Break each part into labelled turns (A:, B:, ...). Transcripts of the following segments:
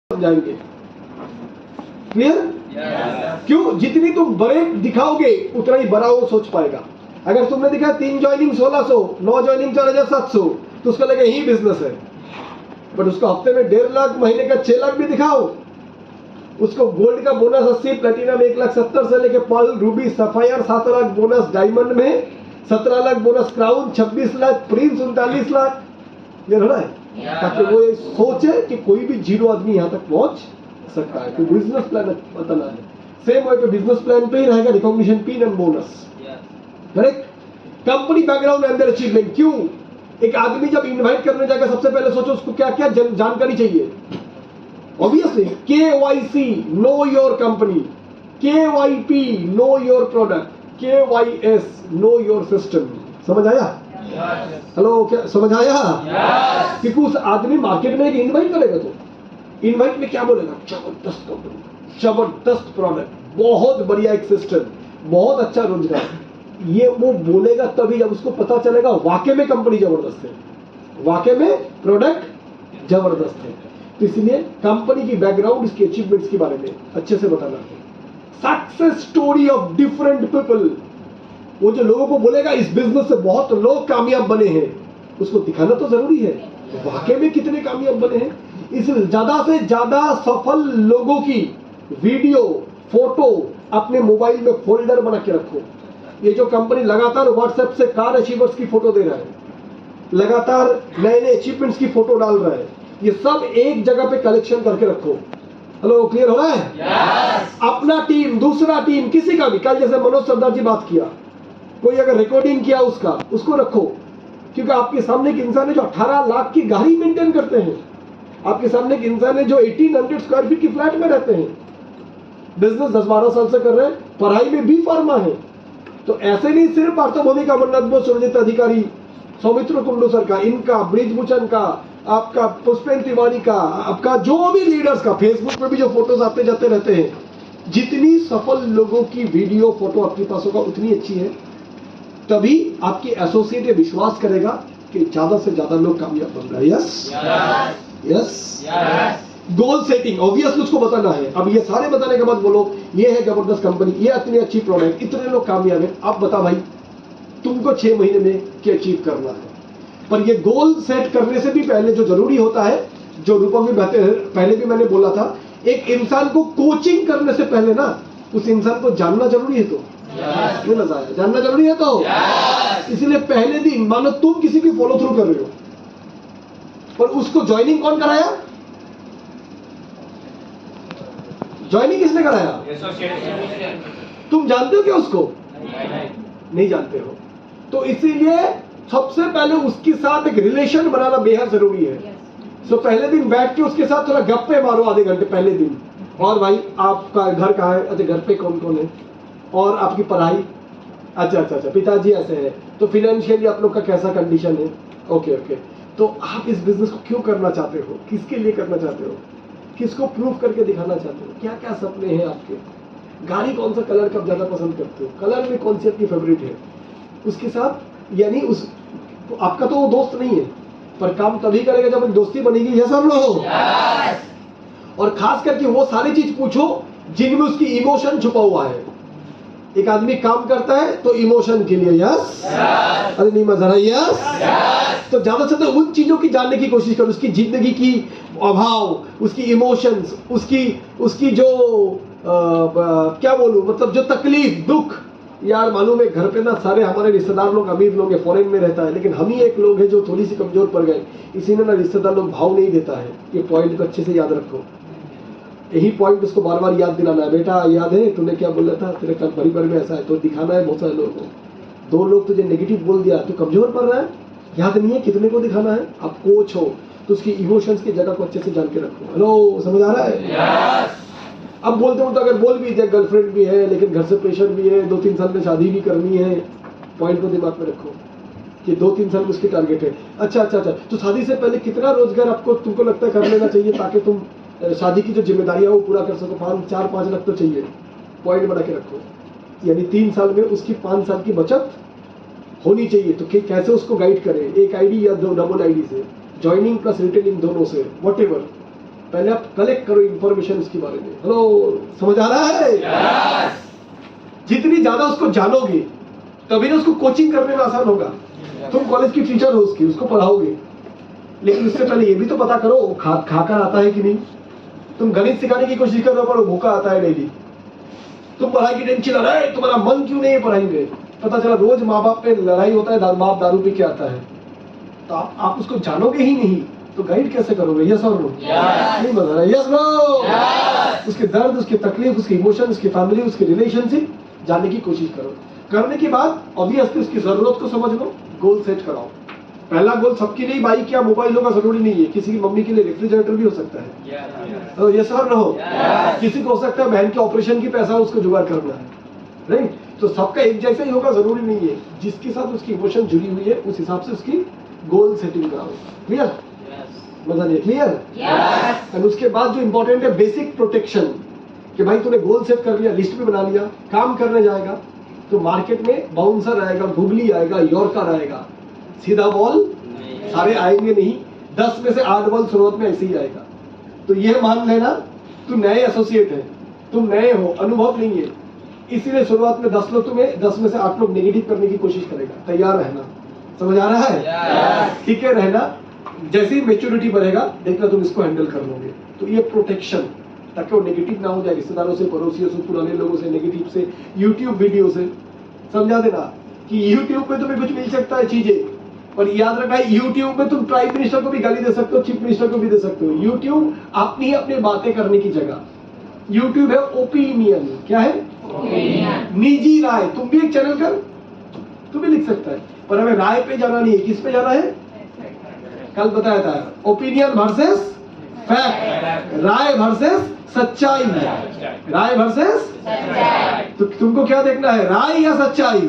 A: समझाएंगे। क्लियर? क्यों? जितनी तुम बड़े दिखाओगे उतना ही बड़ा वो सोच पाएगा। अगर तुमने दिखा 3 ज्वाइनिंग 1600, 9 ज्वाइनिंग 4700, तो उसका लगे यही बिजनेस है। बट उसको हफ्ते में 1.5 लाख, महीने का 6 लाख भी दिखाओ, उसको गोल्ड का बोनस 80, प्लेटिनम 1,70,000 से लेके pearl, ruby, sapphire 7 lakh bonus, diamond में 17 lakh bonus, crown 26 lakh, prince 39 lakh. ये हो रहा है ताकि वो ये सोचे कि कोई भी जीरो आदमी यहाँ तक पहुंच सकता है। तो बिजनेस प्लान बताना है। सेम वे पे बिजनेस प्लान पे ही रहेगा recognition, pin and bonus. Correct? Company background and their achievement. क्यों? एक आदमी जब इनवाइट करने जाएगा सबसे पहले सोचो उसको क्या क्या जानकारी चाहिए। Obviously KYC, know your company, KYP, know your product, KYS, know your system. समझ आया? हेलो, क्या समझ आया? क्योंकि उस आदमी मार्केट में एक इनवाइट करेगा तो इनवाइट में क्या बोलेगा? जबरदस्त कंपनी, जबरदस्त प्रोडक्ट, बहुत बढ़िया एक सिस्टम, बहुत अच्छा रोजगार। ये वो बोलेगा तभी जब उसको पता चलेगा वाकई में कंपनी जबरदस्त है, वाकई में प्रोडक्ट जबरदस्त है। तो इसलिए कंपनी की बैकग्राउंड, इसकी अचीवमेंट्स के बारे में अच्छे से बताना है। Success story of different people. वो जो लोगों को बोलेगा इस बिजनेस से बहुत लोग कामयाब बने हैं, उसको दिखाना तो जरूरी है वाकई में कितने कामयाब बने हैं। इसलिए ज्यादा से ज्यादा सफल लोगों की वीडियो, फोटो अपने मोबाइल में फोल्डर बना के रखो। ये जो कंपनी लगातार व्हाट्सएप से कार अचीवर्स की फोटो दे रहा है, लगातार नए नए अचीवमेंट्स की फोटो डाल रहा है, ये सब एक जगह पे कलेक्शन करके रखो। हेलो, क्लियर हो रहा है? अपना टीम, दूसरा टीम, किसी का भी, कल जैसे मनोज सरदार जी बात किया, कोई अगर रिकॉर्डिंग किया उसको रखो। क्योंकि आपके सामने एक इंसान है जो 18 लाख की गाड़ी मेंटेन करते हैं, आपके सामने एक इंसान है जो 1800 स्क्वायर फीट की फ्लैट में रहते हैं, बिजनेस 10-12 साल से कर रहे हैं, पढ़ाई में भी फार्मा है। तो ऐसे नहीं सिर्फ पार्थभूमिका, अमरनाथ बोस, सुरजीत अधिकारी, सौमित्र कुंडू सर का, इनका, ब्रिजभूषण का, आपका पुष्पेंद्र तिवारी का, आपका जो भी लीडर्स का, फेसबुक पे भी जो फोटोज आते जाते रहते हैं, जितनी सफल लोगों की वीडियो फोटो आपके पास होगा उतनी अच्छी है। तभी आपकी एसोसिएट ये विश्वास करेगा कि ज्यादा से ज्यादा लोग कामयाब बन रहे हैं। Yes yes. Goal setting obviously उसको बताना है। अब ये सारे बताने के बाद बोलो ये है जबरदस्त कंपनी, ये इतनी अच्छी प्रोडक्ट, इतने लोग कामयाब है, आप बता भाई तुमको 6 महीने में क्या अचीव करना है। पर ये गोल सेट करने से भी पहले जो जरूरी होता है, जो रूपम में पहले भी मैंने बोला था, एक इंसान को कोचिंग करने से पहले ना उस इंसान को जानना जरूरी है। तो जानना जरूरी है। तो इसलिए पहले दिन मानो तुम किसी की फॉलो थ्रू कर रहे हो, पर उसको ज्वाइनिंग कौन कराया? ज्वाइनिंग किसने कराया? तुम जानते हो क्या उसको? नहीं जानते हो। तो इसीलिए सबसे पहले उसके साथ एक रिलेशन बनाना बेहद जरूरी है। तो पहले दिन बैठ के उसके साथ थोड़ा गप्पे मारो आधे घंटे पहले दिन। और भाई आपका घर कहाँ है? अच्छा, घर पे कौन कौन है? और आपकी पढ़ाई? अच्छा, पिताजी ऐसे है, तो फिनेंशियली आप लोग का कैसा कंडीशन है? ओके। तो आप इस बिजनेस को क्यों करना चाहते हो? किसके लिए करना चाहते हो? किसको प्रूव करके दिखाना चाहते हो? क्या क्या सपने हैं आपके? गाड़ी कौन सा कलर का ज्यादा पसंद करते हो? कलर में कौन सी आपकी फेवरेट है? उसके साथ यानी उस तो आपका तो वो दोस्त नहीं है, पर काम तभी करेगा जब दोस्ती बनेगी। ये सब लोग और खास करके वो सारी चीज पूछो जिनमें उसकी इमोशन छुपा हुआ है। एक आदमी काम करता है तो इमोशन के लिए यस, अरे नहीं मजा रहा यस। तो ज्यादा से ज्यादा उन चीजों की जानने की कोशिश करो, उसकी जिंदगी की अभाव, उसकी इमोशंस, उसकी जो क्या बोलूं, मतलब जो तकलीफ, दुख। यार मालूम है घर पे ना सारे हमारे रिश्तेदार लोग अमीर लोग हैं, फॉरेन में रहता है, लेकिन हम ही एक लोग हैं जो थोड़ी सी कमजोर पड़ गए। इसी ने ना रिश्तेदार लोग भाव नहीं देता है। ये पॉइंट को अच्छे से याद रखो। यही पॉइंट उसको बार बार याद दिलाना है। बेटा याद है तूने क्या बोला था, तेरे कल परिवार में ऐसा है, तो दिखाना है बहुत सारे लोगों को। 2 लोग तुझे नेगेटिव बोल दिया, तू कमजोर पड़ रहा है, याद नहीं है कितने को दिखाना है। आप कोच हो तो उसकी इमोशंस की जगह को अच्छे से जान के रखो। हेलो, समझ आ रहा है? अब बोलते हो तो अगर बोल भी दे गर्लफ्रेंड भी है, लेकिन घर से प्रेशर भी है, 2-3 साल में शादी भी करनी है, पॉइंट को दिमाग में रखो कि 2-3 साल में उसकी टारगेट है। अच्छा, तो शादी से पहले कितना रोजगार आपको तुमको लगता है कर लेना चाहिए ताकि तुम शादी की जो जिम्मेदारियां वो पूरा कर सको? 4-5 लाख तो चाहिए। पॉइंट बना के रखो, यानी 3 साल में उसकी 5 साल की बचत होनी चाहिए। तो कैसे उसको गाइड करें? एक आईडी या 2 डबल आईडी से, ज्वाइनिंग प्लस रिटेनिंग दोनों से, व्हाटएवर। पहले आप कलेक्ट करो इंफॉर्मेशन उसके बारे में। हेलो, समझ आ रहा है? जितनी ज्यादा उसको जानोगे तभी ना उसको कोचिंग करने में आसान होगा। तुम कॉलेज की टीचर हो उसकी, उसको पढ़ाओगे, लेकिन उससे पहले ये भी तो पता करो खाकर आता है कि नहीं। तुम गणित सिखाने की कोशिश कर रहे हो पर भूखा आता है डेली। तुम पढ़ाई की टेंशन ले रहे, तुम्हारा मन क्यों नहीं है पढ़ाई में, पता चला रोज माँ बाप पे लड़ाई होता है, बाप दारू पी के आता है। तो आप उसको जानोगे ही नहीं तो गाइड कैसे करोगे? यस और नो? नहीं बता रहा, यस नो? उसके दर्द, उसकी तकलीफ, उसके इमोशन, उसकी फैमिली, उसके रिलेशनशिप जानने की कोशिश करो। करने के बाद ऑब्वियसली उसकी जरूरत को समझ लो, गोल सेट कराओ। पहला गोल सबके लिए बाइक या मोबाइल होगा जरूरी नहीं है, किसी की मम्मी के लिए रेफ्रिजरेटर भी हो सकता है। तो यस और नो? किसी को हो सकता है बहन के ऑपरेशन की पैसा उसको जुगाड़ करना है, राइट? तो सबका एक जैसा ही होगा जरूरी नहीं है। जिसके साथ उसकी इमोशन जुड़ी हुई है उस हिसाब से उसकी गोल सेटिंग कराओ। क्लियर? मजा नहीं? क्लियर? और उसके बाद जो इंपॉर्टेंट है बेसिक प्रोटेक्शन, कि भाई तूने गोल सेट कर लिया, लिस्ट भी बना लिया, काम करने जाएगा तो मार्केट में बाउंसर आएगा, गुगली आएगा, यॉर्कर आएगा, सीधा बॉल सारे आएंगे नहीं। 10 में से 8 बॉल शुरुआत में ऐसे ही आएगा। तो ये मान लेना तू नए एसोसिएट है, तुम नए हो, अनुभव नहीं है, इसीलिए शुरुआत में 10 लोग तुम्हें 10 में से 8 लोग नेगेटिव करने की कोशिश करेगा। तैयार रहना। समझ आ रहा है? ठीक है, रहना। जैसे ही मेच्योरिटी बढ़ेगा देखना तुम इसको हैंडल कर लोगे। तो ये प्रोटेक्शन, ताकि वो नेगेटिव ना हो जाए, रिश्तेदारों से, पड़ोसियों से, पुराने लोगों से, नेगेटिव से, यूट्यूब वीडियो से। समझा देना कि यूट्यूब पे तुम्हें कुछ मिल सकता है चीजें, और याद रखना यूट्यूब में तुम प्राइम मिनिस्टर को भी गाली दे सकते हो, चीफ मिनिस्टर को भी दे सकते हो। यूट्यूब अपनी अपनी बातें करने की जगह, यूट्यूब है ओपिनियन। क्या है? निजी राय। तुम भी एक चैनल कर, तुम भी लिख सकता है, पर हमें राय पे जाना नहीं है। किस पे जाना है? कल बताया था, ओपिनियन वर्सेस फैक्ट, राय वर्सेस सच्चाई, राय वर्सेस सच्चाई। तो तुमको क्या देखना है, राय या सच्चाई?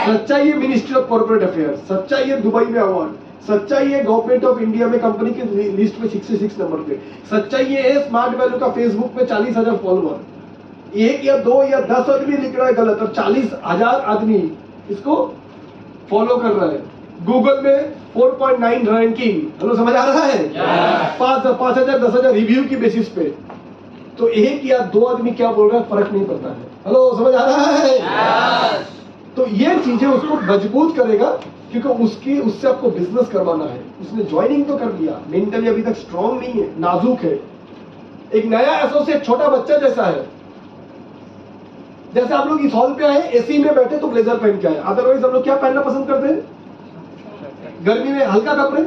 A: सच्चाई है मिनिस्ट्री ऑफ कॉर्पोरेट अफेयर, सच्चाई है दुबई में अवार्ड, सच्चाई है गवर्नमेंट ऑफ इंडिया में कंपनी की लिस्ट में 66 नंबर पे, सच्चाई है स्मार्ट वैल्यू का फेसबुक पे 40,000 फॉलोअर। एक या दो या 10 आदमी लिख रहा है गलत और 40,000 आदमी इसको फॉलो कर रहा है। गूगल में 4.9 रैंकिंग। हेलो, समझ आ रहा है? 5,000 10,000 रिव्यू की बेसिस पे। तो एक या दो आदमी क्या बोल रहा है फर्क नहीं पड़ता है। हेलो, समझ आ रहा है? तो ये चीजें उसको मजबूत करेगा, क्योंकि उससे आपको बिजनेस करवाना है। उसने ज्वाइनिंग तो कर लिया, मेंटली अभी तक स्ट्रांग नहीं है, नाजुक है। एक नया एसोसिएट छोटा बच्चा जैसा है। जैसे आप लोग इस हॉल पे आए, एसी में बैठे तो ब्लेजर पहन के आए, अदरवाइज हम लोग क्या पहनना पसंद करते हैं? गर्मी में हल्का कपड़े।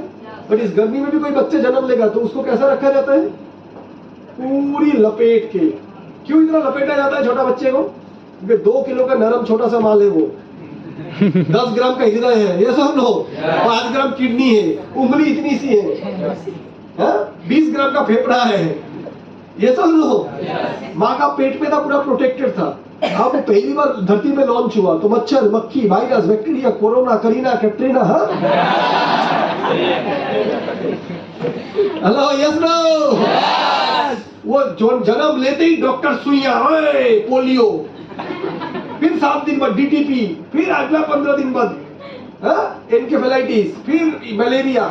A: बट इस गर्मी में भी कोई बच्चे जन्म लेगा तो उसको कैसा रखा जाता है? पूरी लपेट के। क्यों इतना लपेटा जाता है छोटा बच्चे को? क्योंकि 2 किलो का नरम छोटा सा माल है वो। 10 ग्राम का हृदय है, ये सब लो। 5 ग्राम किडनी है, उंगली इतनी सी है, 20 ग्राम का फेफड़ा है, ये सब लो। माँ का पेट में था, पूरा प्रोटेक्टेड था। अब पहली बार धरती में लॉन्च हुआ तो मच्छर, मक्खी, virus, bacteria, corona, Kareena, Katrina, hello, yes no? वो जो जन्म लेते ही डॉक्टर सुइया, पोलियो, फिर 7 दिन बाद डीटीपी, फिर अगला 15 दिन बाद एनकेफेलाइटिस, फिर मलेरिया,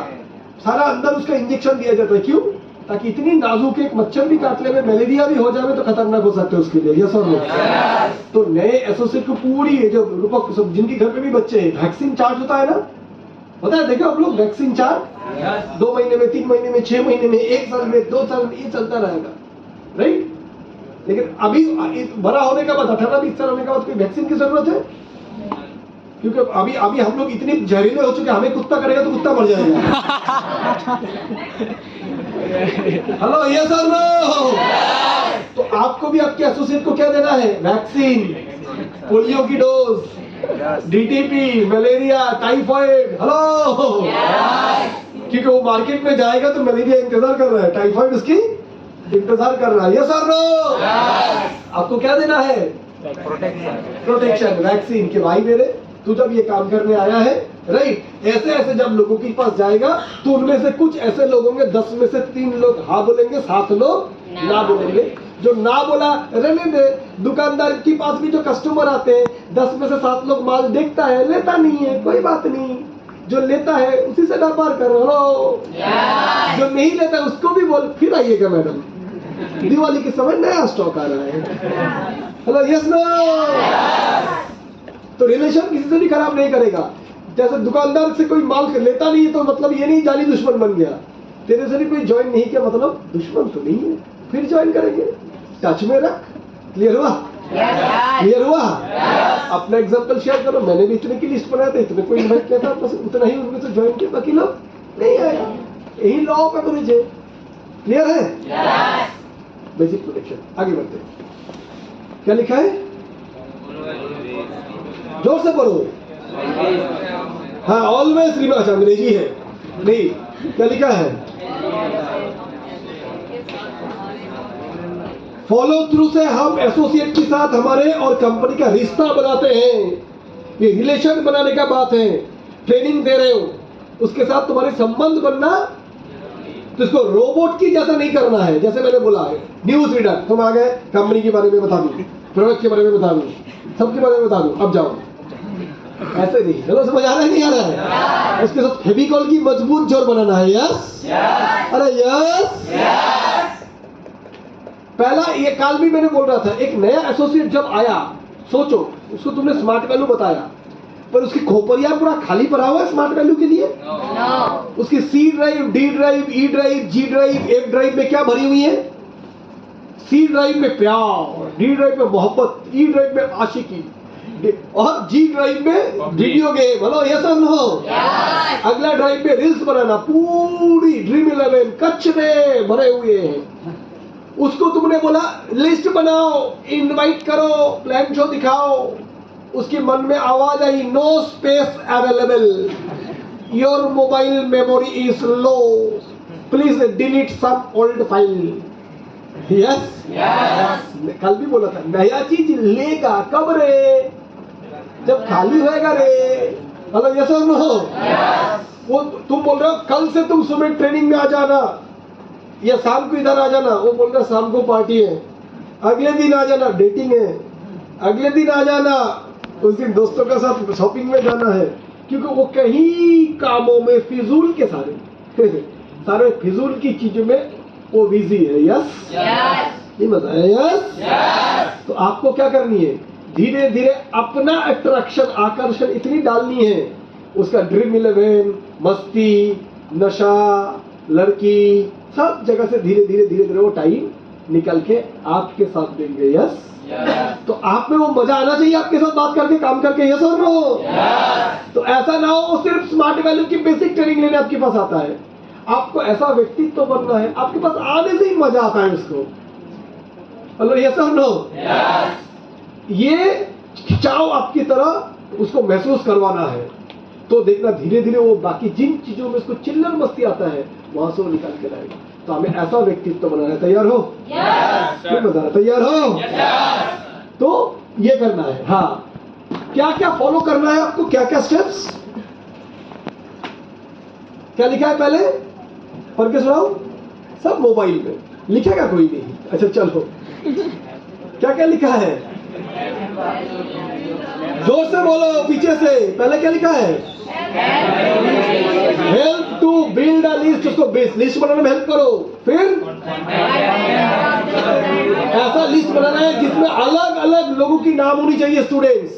A: सारा अंदर उसका इंजेक्शन दिया जाता है। क्यों? ताकि इतनी नाजुक एक मच्छर भी काट ले, मलेरिया भी हो जाए तो खतरनाक हो सकते हैं उसके लिए। यस और नो? तो नए एसोसिएट को पूरी जो रूपक, जिनके घर पे भी बच्चे हैं, वैक्सीन चार्ज होता है ना, होता है? देखो आप लोग वैक्सीन चार्ज 2 महीने में, 3 महीने में, 6 महीने में, 1 साल में, 2 साल में, ये चलता रहेगा, राइट? लेकिन अभी बड़ा होने के बाद 18-20 साल होने के बाद कोई वैक्सीन की जरूरत है? क्योंकि अभी हम लोग इतने जहरीले हो चुके हैं, हमें कुत्ता करेगा तो कुत्ता मर जाएगा। हेलो, ये सर नो? तो आपको भी आपके एसोसिएट को क्या देना है? वैक्सीन, पोलियो की dose, DTP, malaria, typhoid. Hello, क्योंकि वो मार्केट में जाएगा तो मलेरिया इंतजार कर रहा है, टाइफाइड उसकी इंतजार कर रहा है। ये सर नो? आपको क्या देना है? Protection, vaccine. के भाई मेरे, तू जब ये काम करने आया है, राइट, ऐसे ऐसे जब लोगों के पास जाएगा तो उनमें से कुछ ऐसे लोग होंगे, 10 में से 3 लोग हाँ बोलेंगे, 7 लोग ना बोलेंगे। जो ना बोला रहने दे। दुकानदार के पास भी जो कस्टमर आते हैं, 10 में से 7 लोग माल देखता है, लेता नहीं है, कोई बात नहीं, जो लेता है उसी से व्यापार कर। हेलो, जो नहीं लेता उसको भी बोल फिर आइएगा मैडम, दिवाली के समय नया स्टॉक आ रहा है। Hello, yes no. तो रिलेशन किसी से भी खराब नहीं करेगा। जैसे दुकानदार से कोई माल लेता नहीं है तो मतलब ये नहीं जाली दुश्मन बन गया। तेरे से भी कोई ज्वाइन नहीं किया मतलब दुश्मन तो नहीं है, फिर ज्वाइन करेंगे। टच में रख। क्लियर हुआ? क्लियर हुआ? अपना एग्जांपल शेयर करो। मैंने भी इतने की लिस्ट बनाया था, इतने को इन्वाइट किया था, बस उतना ही उनमें से ज्वाइन किया, बाकी लोग नहीं आए। यही लॉ ऑफ एवरेज है। क्लियर है? Basic protection. आगे बढ़ते हैं। क्या लिखा है? जोर से पढ़ो। हाँ, ऑलवेज रिमेंबर। अच्छा, अंग्रेजी है नहीं, क्या लिखा है? फॉलो थ्रू से हम एसोसिएट के साथ हमारे और कंपनी का रिश्ता बनाते हैं। ये रिलेशन बनाने का बात है। ट्रेनिंग दे रहे हो, उसके साथ तुम्हारे संबंध बनना, तो इसको रोबोट की जैसा नहीं करना है। जैसे मैंने बोला है, न्यूज रीडर तुम आ गए, कंपनी के बारे में बता दूं, प्रोडक्ट के बारे में बता दूं, सबके बारे में बता दूं, अब जाओ। ऐसे नहीं। चलो, समझ आ रहा है नहीं आ रहा है? उसके साथ फेविकॉल की मजबूत जोड़ बनाना है। यस, अरे यस। पहला ये काल भी मैंने बोल रहा था, एक नया एसोसिएट जब आया, सोचो उसको तुमने स्मार्ट वैल्यू बताया, पर उसकी खोपरिया पूरा खाली पड़ा हुआ है स्मार्ट वैल्यू के लिए। उसकी C drive, D drive, E drive, G drive, F drive में क्या भरी हुई है? सी ड्राइव में प्यार, डी ड्राइव में मोहब्बत, ई ड्राइव में आशिकी, और जी ड्राइव में वीडियो गेम। हेलो, यस और नो? अगला ड्राइव में रील्स बनाना, पूरी ड्रीम 11 कचरे भरे हुए हैं। उसको तुमने बोला लिस्ट बनाओ, इनवाइट करो, प्लान शो दिखाओ, उसके मन में आवाज आई, no space available, your mobile memory is low, please delete some old file. Yes, कल भी बोला था, नया चीज लेगा कब रे? जब खाली होएगा रे। हेलो, यस और नो? वो तुम बोल रहे हो कल से तुम सुबह ट्रेनिंग में आ जाना या शाम को इधर आ जाना, वो बोल रहा शाम को पार्टी है, अगले दिन आ जाना डेटिंग है, अगले दिन आ जाना उस दिन दोस्तों के साथ शॉपिंग में जाना है, क्योंकि वो कहीं कामों में फिजूल के सारे फिजूल की चीजों में वो बिजी है। यस, नहीं मजा है? यस। तो आपको क्या करनी है? धीरे धीरे अपना अट्रैक्शन, आकर्षण इतनी डालनी है, उसका ड्रीम 11, मस्ती, नशा, लड़की, सब जगह से धीरे धीरे धीरे धीरे वो टाइम निकल के आपके साथ देंगे। यस, तो आप में वो मजा आना चाहिए आपके साथ बात करके, काम करके। यस और नो? तो ऐसा ना हो वो सिर्फ स्मार्ट वैल्यू की बेसिक ट्रेनिंग लेने आपके पास आता है। आपको ऐसा व्यक्तित्व बनना है, आपके पास आने से ही मजा आता है उसको। हेलो, यस और नो? ये खिंचाव आपकी तरह उसको महसूस करवाना है, तो देखना धीरे धीरे वो बाकी जिन चीजों में उसको चिल्लर मस्ती आता है वहां से वो निकाल के लाएगा। तो हमें ऐसा व्यक्तित्व बनाना है। तैयार हो? तैयार हो? तो ये करना है। हाँ, क्या क्या फॉलो करना है आपको, क्या क्या स्टेप्स? क्या लिखा है पहले पढ़ के सुनाओ। सब मोबाइल में लिखेगा कोई नहीं। अच्छा चलो, क्या क्या लिखा है? जोर से बोलो, पीछे से। पहले क्या लिखा है? Help to build a list. उसको लिस्ट बनाने में हेल्प करो। फिर ऐसा लिस्ट बनाना है जिसमें अलग अलग लोगों की नाम होनी चाहिए। स्टूडेंट्स,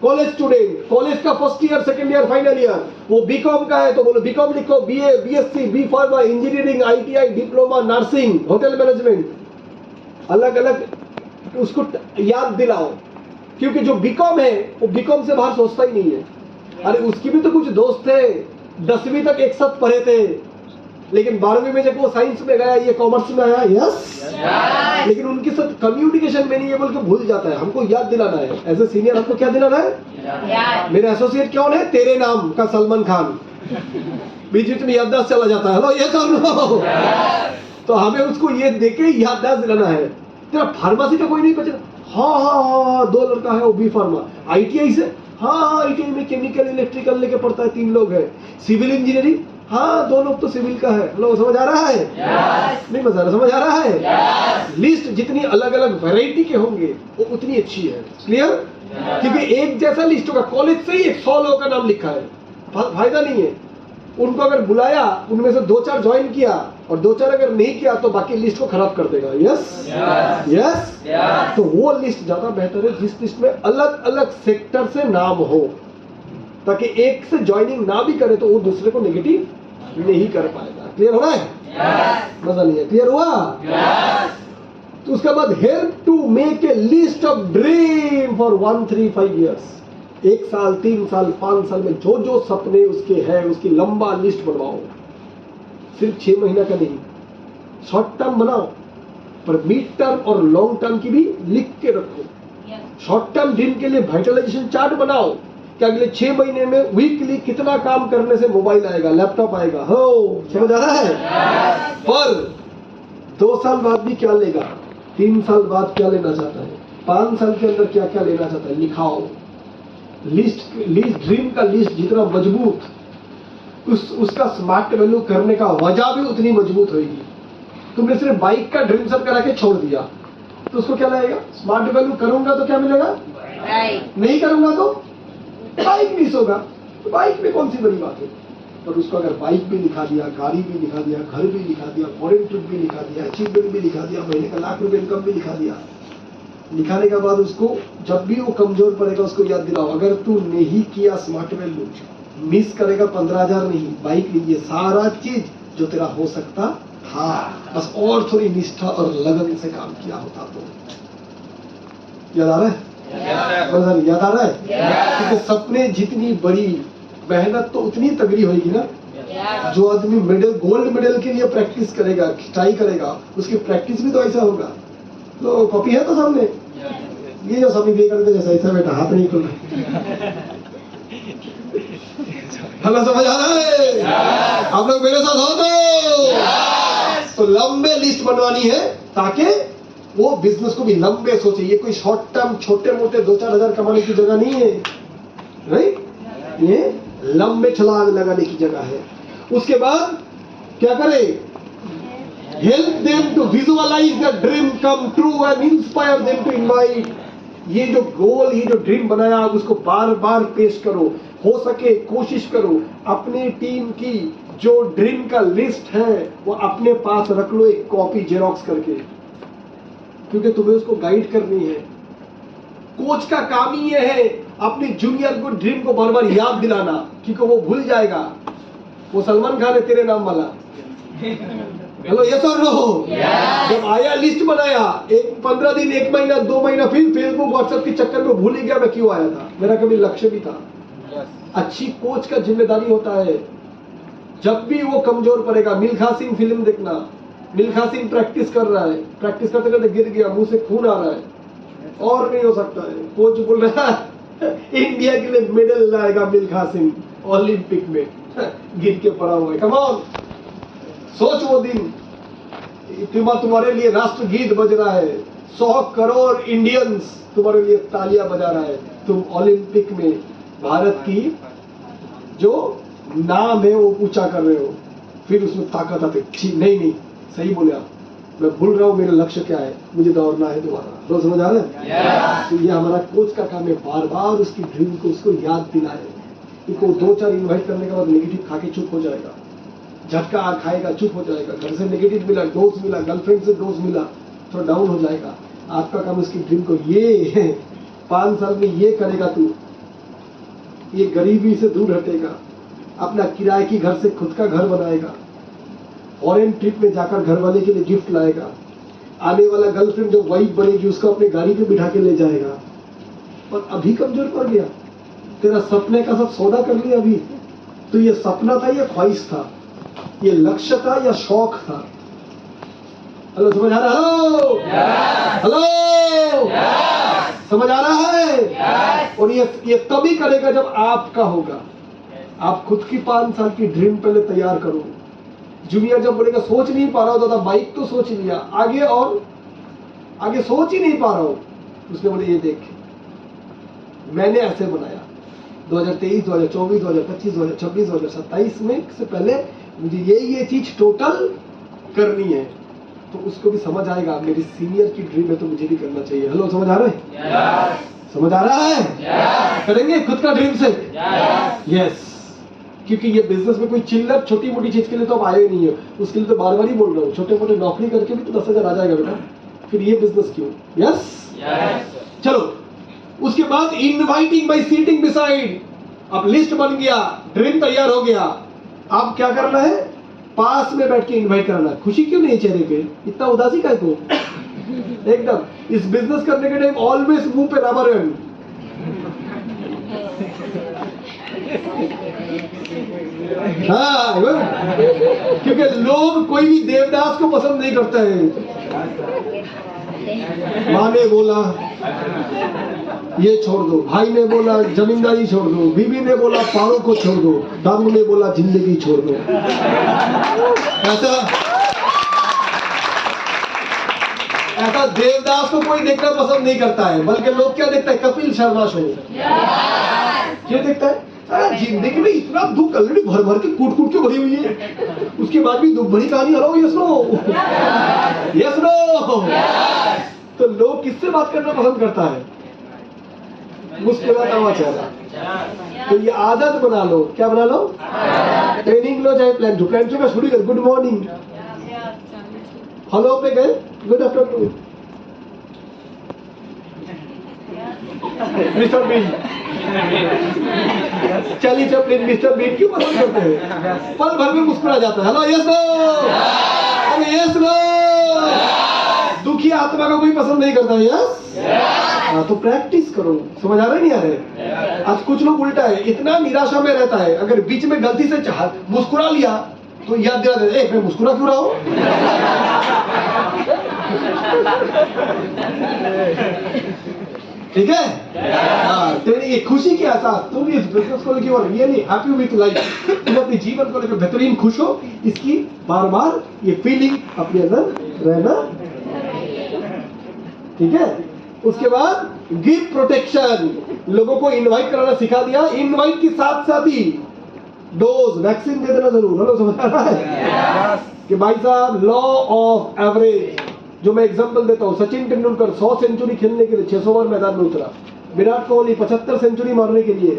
A: कॉलेज स्टूडेंट, कॉलेज का first year, second year, final year. वो बीकॉम का है तो बोलो बीकॉम लिखो, BA, BSc, B pharma, engineering, ITI, diploma, nursing, hotel management, अलग अलग उसको याद दिलाओ। क्योंकि जो बीकॉम है वो बीकॉम से बाहर सोचता ही नहीं है। अरे उसकी भी तो कुछ दोस्त थे, 10वीं तक एक साथ पढ़े थे, लेकिन 12वीं में जब वो साइंस में गया, ये कॉमर्स में आया। यस, लेकिन उनके साथ कम्युनिकेशन में नहीं है, बोल के भूल जाता है। हमको याद दिलाना है, एज ए सीनियर हमको क्या दिलाना है? मेरा एसोसिएट कौन है? तेरे नाम का सलमान खान। बीच बीच में याददाश्त चला जाता है। ये तो तो हमें उसको ये देके याददाश्त दिलाना है। तेरा फार्मेसी का कोई नहीं बचा? हाँ, 2 लड़का है वो बी फार्मा। आईटीआई से? हाँ, आईटीआई में केमिकल इलेक्ट्रिकल लेके पढ़ता है, 3 लोग है। Civil engineering? हाँ, 2 लोग तो सिविल का है। लो, समझ आ रहा है? नहीं मजा आ रहा? समझ आ रहा है? लिस्ट जितनी अलग अलग वैरायटी के होंगे वो उतनी अच्छी है। क्लियर? क्योंकि एक जैसा लिस्ट होगा, कॉलेज से ही 100 लोगों का नाम लिखा है, फायदा नहीं है। उनको अगर बुलाया, उनमें से 2-4 ज्वाइन किया और 2-4 अगर नहीं किया तो बाकी लिस्ट को खराब कर देगा। Yes yes. तो वो लिस्ट ज्यादा बेहतर है जिस लिस्ट में अलग अलग सेक्टर से नाम हो, ताकि एक से ज्वाइनिंग ना भी करे तो वो दूसरे को नेगेटिव नहीं कर पाएगा। क्लियर हो रहा है? मजा नहीं है? क्लियर हुआ? तो उसके बाद help to make a list of dream for 1, 3, 5 years. 1 साल, 3 साल, 5 साल में जो जो सपने उसके हैं उसकी लंबा लिस्ट बनवाओ। सिर्फ 6 महीना का नहीं, शॉर्ट टर्म बनाओ, पर मिड टर्म और लॉन्ग टर्म की भी लिख के रखो। शॉर्ट टर्म ड्रीम के लिए वाइटलाइजेशन चार्ट बनाओ कि अगले 6 महीने में वीकली कितना काम करने से मोबाइल आएगा, लैपटॉप आएगा। हो, समझ आ रहा है? पर 2 साल बाद भी क्या लेगा, 3 साल बाद क्या लेना चाहता है, 5 साल के अंदर क्या क्या लेना चाहता है, लिखाओ। लिस्ट ड्रीम का लिस्ट जितना मजबूत, उसका स्मार्ट वैल्यू करने का वजह भी उतनी मजबूत होगी। तुमने सिर्फ बाइक का ड्रीम सेट करा के छोड़ दिया तो उसको क्या लगेगा? स्मार्ट वैल्यू करूंगा तो क्या मिलेगा? नहीं करूंगा तो बाइक मिस होगा। तो बाइक में कौन सी बड़ी बात है? पर उसको अगर बाइक भी लिखा दिया, गाड़ी भी लिखा दिया, घर भी लिखा दिया, फॉरेन ट्रिप भी लिखा दिया, अचीवमेंट भी लिखा दिया, महीने का ₹1,00,000 इनकम भी लिखा दिया, लिखाने के बाद उसको जब भी वो कमजोर पड़ेगा उसको याद दिलाओ, अगर तू नहीं किया स्मार्ट वैल्यू, मिस करेगा 15,000 नहीं, बाइक नहीं, ये सारा चीज जो तेरा हो सकता था, बस और थोड़ी निष्ठा और लगन से काम किया होता तो। याद आ रहा है? याद आ रहा है? क्योंकि सपने जितनी बड़ी, मेहनत तो उतनी तगड़ी होगी ना। जो आदमी मेडल, गोल्ड मेडल के लिए प्रैक्टिस करेगा, ट्राई करेगा, उसकी प्रैक्टिस भी तो ऐसा होगा। तो कॉपी है तो सामने, ये जो स्वामी विवेकानंद जैसा ऐसा बेटा हाथ नहीं खुल रहा। हमें समझ आ रहा है? आप लोग मेरे साथ हो तो लंबे लिस्ट बनवानी है ताकि वो बिजनेस को भी लंबे सोचे। ये कोई शॉर्ट टर्म छोटे मोटे 2-4 हजार कमाने की जगह नहीं है, राइट? ये लंबे छलांग लगाने की जगह है। उसके बाद क्या करें? Help them to visualize their dream come true and inspire them to invite। ये जो गोल, ये जो ड्रीम बनाया आप उसको बार बार पेश करो। हो सके कोशिश करो अपनी टीम की जो ड्रीम का लिस्ट है वो अपने पास रख लो, एक कॉपी जेरोक्स करके, क्योंकि तुम्हें उसको गाइड करनी है। कोच का काम ही ये है अपनी जूनियर को ड्रीम को बार बार याद दिलाना, क्योंकि वो भूल जाएगा। वो सलमान खान है तेरे नाम वाला। हेलो, यस और नो? जब आया लिस्ट बनाया, 15 दिन, 1 महीना, 2 महीना, फिर फेसबुक व्हाट्सएप के चक्कर में भूल ही गया मैं क्यों आया था, मेरा कभी लक्ष्य भी था। अच्छी कोच का जिम्मेदारी होता है जब भी वो कमजोर पड़ेगा। मिल्खा सिंह फिल्म देखना, मिल्खा सिंह प्रैक्टिस कर रहा है, प्रैक्टिस करते करते गिर गया, मुंह से खून आ रहा है, और नहीं हो सकता है। कोच बोल रहा है इंडिया के लिए मेडल लाएगा मिल्खा सिंह ओलंपिक में, गिर के पड़ा हुआ है। कम ऑन, सोच वो दिन तुम्हारे लिए राष्ट्रगीत बज रहा है, 100 करोड़ इंडियंस तुम्हारे लिए तालियां बजा रहा है, तुम ओलंपिक में भारत की जो नाम है वो ऊंचा कर रहे हो, फिर उसमें ताकत आती। ठीक नहीं, सही बोले आप, मैं भूल रहा हूँ मेरा लक्ष्य क्या है, मुझे दौड़ना है दोबारा। तो समझ आ रहा है? तो ये हमारा कोच का काम है, बार बार उसकी ड्रीम को उसको याद दिलाए। इनको 2-4 इन्वाइट करने के बाद नेगेटिव खा के चुप हो जाएगा, झटका खाएगा, चुप हो जाएगा, घर से नेगेटिव मिला, डोज मिला, गर्लफ्रेंड से डोज मिला, थोड़ा डाउन हो जाएगा। आपका काम उसकी ड्रीम को, ये 5 साल में ये करेगा तू, ये गरीबी से दूर हटेगा, अपना किराए की घर से खुद का घर बनाएगा, फॉरेन ट्रिप में जाकर घर वाले के लिए गिफ्ट लाएगा, आने वाला गर्लफ्रेंड जो वाइफ बनेगी उसको अपने गाड़ी पे बिठा के ले जाएगा। पर अभी कमजोर पड़ गया, तेरा सपने का सब सौदा कर लिया अभी। तो ये सपना था या ख्वाहिश था, ये लक्ष्य था या शौक था? हेलो, समझ आ रहा है? हेलो, समझ आ रहा है? और ये तभी करेगा जब आपका होगा। आप खुद की 5 साल की ड्रीम पहले तैयार करो। जूनियर जब बोलेगा सोच नहीं पा रहा हो, दादा बाइक तो सोच लिया, आगे और आगे सोच ही नहीं पा रहा हो, उसने बोले ये देख मैंने ऐसे बनाया 2023, 2024, 2025, 2026, 2027 में से पहले मुझे ये चीज टोटल करनी है। तो उसको भी समझ आएगा मेरी सीनियर की ड्रीम है तो मुझे भी करना चाहिए। हेलो, समझ आ रहा है? समझ आ रहा है? करेंगे खुद का ड्रीम से? यस। क्योंकि ये बिजनेस में कोई चिल्लर छोटी मोटी चीज के लिए तो अब आए नहीं है, उसके लिए तो बार बार ही बोल रहा हूँ, छोटे मोटे नौकरी करके भी तो 10,000 आ जाएगा बेटा, फिर ये बिजनेस क्यों? यस चलो, उसके बाद इनवाइटिंग बाय सीटिंग बिसाइड। अब लिस्ट बन गया, ड्रिंक तैयार हो गया, अब क्या करना है? पास में बैठ के इनवाइट करना। खुशी क्यों नहीं चेहरे पे? इतना उदासी का है तो एकदम। इस बिजनेस करने के टाइम ऑलवेज मुंह पे रबर बैंड। हाँ, क्योंकि लोग कोई भी देवदास को पसंद नहीं करता है। माँ ने बोला ये छोड़ दो, भाई ने बोला जमींदारी छोड़ दो, बीबी ने बोला पारों को छोड़ दो, दारू ने बोला जिंदगी छोड़ दो। ऐसा देवदास को कोई देखना पसंद नहीं करता है, बल्कि लोग क्या देखता है? कपिल शर्मा शो। क्यों देखता है? जिंदगी में इतना दुख ऑलरेडी भर भर के कूट कूट के भरी हुई है, उसके बाद भी दुख भरी कहानी। Hello yes no, yes no. तो लोग किससे बात करना पसंद करता है? मुस्कुराता हुआ चेहरा। तो ये आदत बना लो। क्या बना लो? ट्रेनिंग लो, चाहे प्लान प्लान का शुरू कर। गुड मॉर्निंग, हेलो पे गए, good afternoon, mister Bean, Charlie Chaplin, mister Bean क्यों पसंद करते हैं? पल भर में मुस्कुरा जाता है। हेलो यस नो, अरे यस नो। दुखी आत्मा को कोई पसंद नहीं करता है। यस हाँ, तो प्रैक्टिस करो। समझ आ रहा है नहीं आ रहे? आज कुछ लोग उल्टा है, इतना निराशा में रहता है, अगर बीच में गलती से मुस्कुरा लिया तो याद दिला देते, मैं मुस्कुरा क्यों रहा हूं? ठीक है? हाँ, तेरी ये खुशी की एहसास, तुम इस बिजनेस को लेकर रियली हैप्पी विथ लाइफ, तुम अपने जीवन को लेकर बेहतरीन खुश हो, इसकी बार बार ये फीलिंग अपने अंदर रहना। ठीक है? उसके बाद गिव प्रोटेक्शन, लोगों को इनवाइट कराना सिखा दिया। इनवाइट के साथ साथ ही डोज वैक्सीन दे देना जरूर। हेलो, समझ आ रहा है कि भाई साहब लॉ ऑफ एवरेज, जो मैं एग्जांपल देता हूं, सचिन तेंदुलकर 100 सेंचुरी खेलने के लिए 600 बार मैदान में उतरा। विराट कोहली 75 सेंचुरी मारने के लिए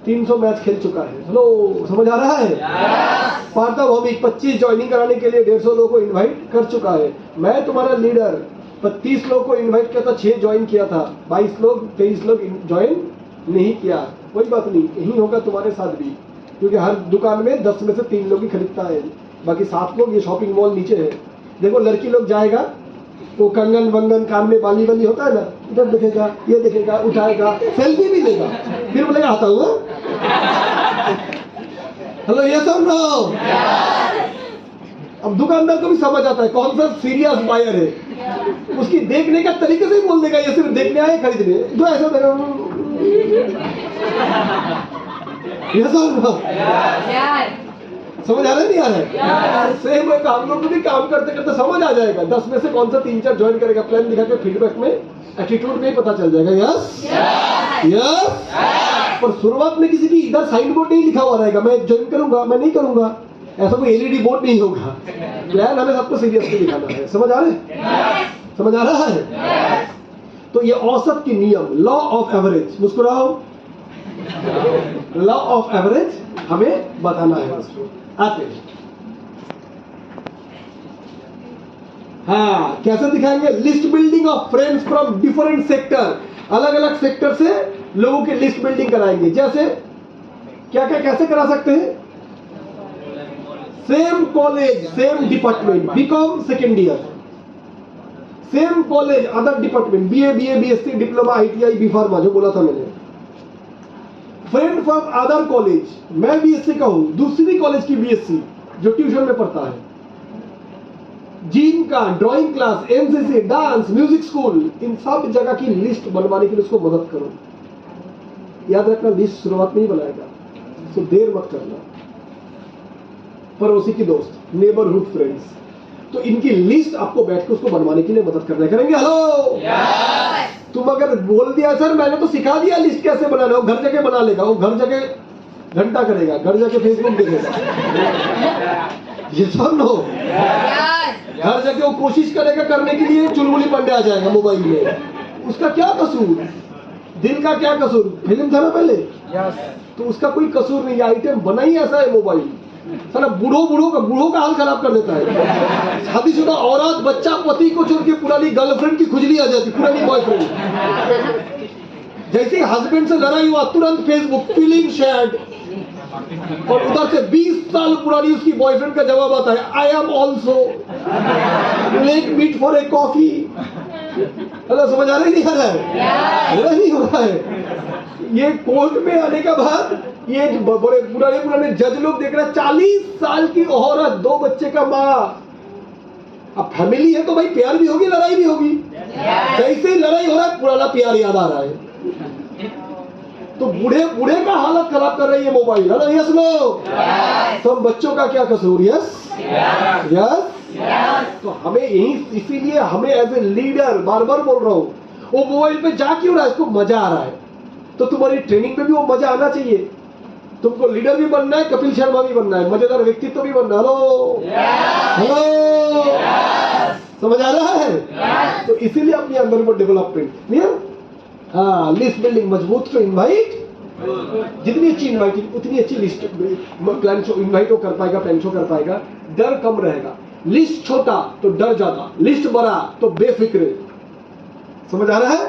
A: 300 मैच खेल चुका है। हेलो, समझ आ रहा है? पार्था भौमिक 25 ज्वाइनिंग कराने के लिए 150 लोगों को इन्वाइट कर चुका है। मैं तुम्हारा लीडर 30 लोगों को इन्वाइट किया था, 6 ज्वाइन किया था, 22 लोग 23 लोग ज्वाइन नहीं किया। कोई बात नहीं, यही होगा तुम्हारे साथ भी, क्योंकि हर दुकान में 10 में से 3 लोग ही खरीदता है, बाकी 7 लोग। ये शॉपिंग मॉल नीचे है, देखो लड़की लोग जाएगा, वो कंगन वंगन कान में बाली वाली होता है ना, इधर देखेगा, ये देखेगा, उठाएगा, सेल्फी भी लेगा, फिर बोलेगा आता हुआ। हेलो यस और नो? अब दुकानदार को भी समझ आता है कौन सा सीरियस बायर है, उसकी देखने का तरीके से ही बोल देगा, ये सिर्फ देखने आए खरीदने, जो ऐसा देगा। यस और नो? समझ आ रहा है नहीं आ रहा है? सेम है, हम लोग को भी काम करते करते समझ आ जाएगा 10 में से कौन सा 3-4 ज्वाइन करेगा। प्लान दिखा के फीडबैक में एटीट्यूड में ही पता चल जाएगा। Yes yes. पर शुरुआत में किसी की इधर साइन बोर्ड नहीं लिखा हुआ रहेगा, मैं ज्वाइन करूंगा, मैं नहीं करूंगा, ऐसा कोई एलईडी बोर्ड नहीं होगा। प्लान हमें सबको सीरियसली दिखाना है। समझ आ रहा है? समझ आ रहा है? तो ये औसत की नियम, लॉ ऑफ एवरेज, मुस्कुराओ, लॉ ऑफ एवरेज हमें बताना है। आते हैं, हाँ, कैसे दिखाएंगे? List building of friends from different sector, अलग अलग सेक्टर से लोगों की लिस्ट बिल्डिंग कराएंगे। जैसे क्या क्या कैसे करा सकते हैं? Same college same department, BCom second year, same college other department, BA BSc diploma ITI B pharma, जो बोला था मैंने। फ्रेंड फ्रॉम अदर कॉलेज, मैं बीएससी का हूं, दूसरी कॉलेज की बीएससी जो ट्यूशन में पढ़ता है, जिम का, drawing class, NCC, dance, music school, इन सब जगह की लिस्ट बनवाने के लिए उसको मदद करो। याद रखना, लिस्ट शुरुआत में ही बनाएगा, तो देर मत करना। पड़ोसी की दोस्त, नेबरहुड फ्रेंड्स, तो इनकी लिस्ट आपको बैठ के उसको बनवाने के लिए मदद करना करेंगे। हेलो, तुम अगर बोल दिया सर मैंने तो सिखा दिया लिस्ट कैसे बनाना, वो घर जाके बना लेगा, वो घर जाके घंटा करेगा, घर जाके फेसबुक देखेगा। ये सब नो, घर जाके वो कोशिश करेगा करने के लिए, चुलबुली पंडे आ जाएगा मोबाइल में। उसका क्या कसूर? दिल का क्या कसूर? फिल्म था ना पहले, तो उसका कोई कसूर नहीं है, आइटम बना ही ऐसा है मोबाइल, साला बूढ़ों का हाल खराब कर देता है। शादीशुदा औरत, बच्चा, पति को छोड़ के पुरानी गर्लफ्रेंड की खुजली आ जाती, पुरानी बॉयफ्रेंड। जैसे हस्बैंड से लड़ाई हुआ तुरंत फेसबुक फीलिंग शेयर्ड, और उधर से 20 साल पुरानी उसकी बॉयफ्रेंड का जवाब आता है, I am also, let meet for a coffee. Hello, समझ आ रहा नहीं आ रहा है? नहीं हो रहा है। ये कोर्ट में आने के बाद ये बड़े पुराने जज लोग देख रहे हैं, 40 साल की औरत, 2 बच्चे का माँ। अब फैमिली है तो भाई प्यार भी होगी, लड़ाई भी होगी। जैसे ही लड़ाई हो रहा है पुराना प्यार याद आ रहा है। तो बूढ़े का हालत खराब कर रही है मोबाइल, है ना? यस लो, तो बच्चों का क्या कसूर? Yes yes. तो हमें यही, इसीलिए हमें एज ए लीडर, बार बार बोल रहा हूँ, वो मोबाइल पे जा क्यों रहा है? इसको मजा आ रहा है, तो तुम्हारी ट्रेनिंग पे भी वो मजा आना चाहिए। तुमको लीडर भी बनना है, कपिल शर्मा भी बनना है, मजेदार व्यक्तित्व भी बनना है। हेलो, समझ आ रहा है? तो इसीलिए अपने अंदर वो डेवलपमेंट क्लियर। हाँ, लिस्ट बिल्डिंग मजबूत तो इनवाइट, जितनी अच्छी इनवाइटिंग उतनी अच्छी लिस्ट प्लान शो इनवाइट कर पाएगा, प्लान शो कर पाएगा, डर कम रहेगा। लिस्ट छोटा तो डर ज्यादा, लिस्ट बड़ा तो बेफिक्र। समझ आ रहा है?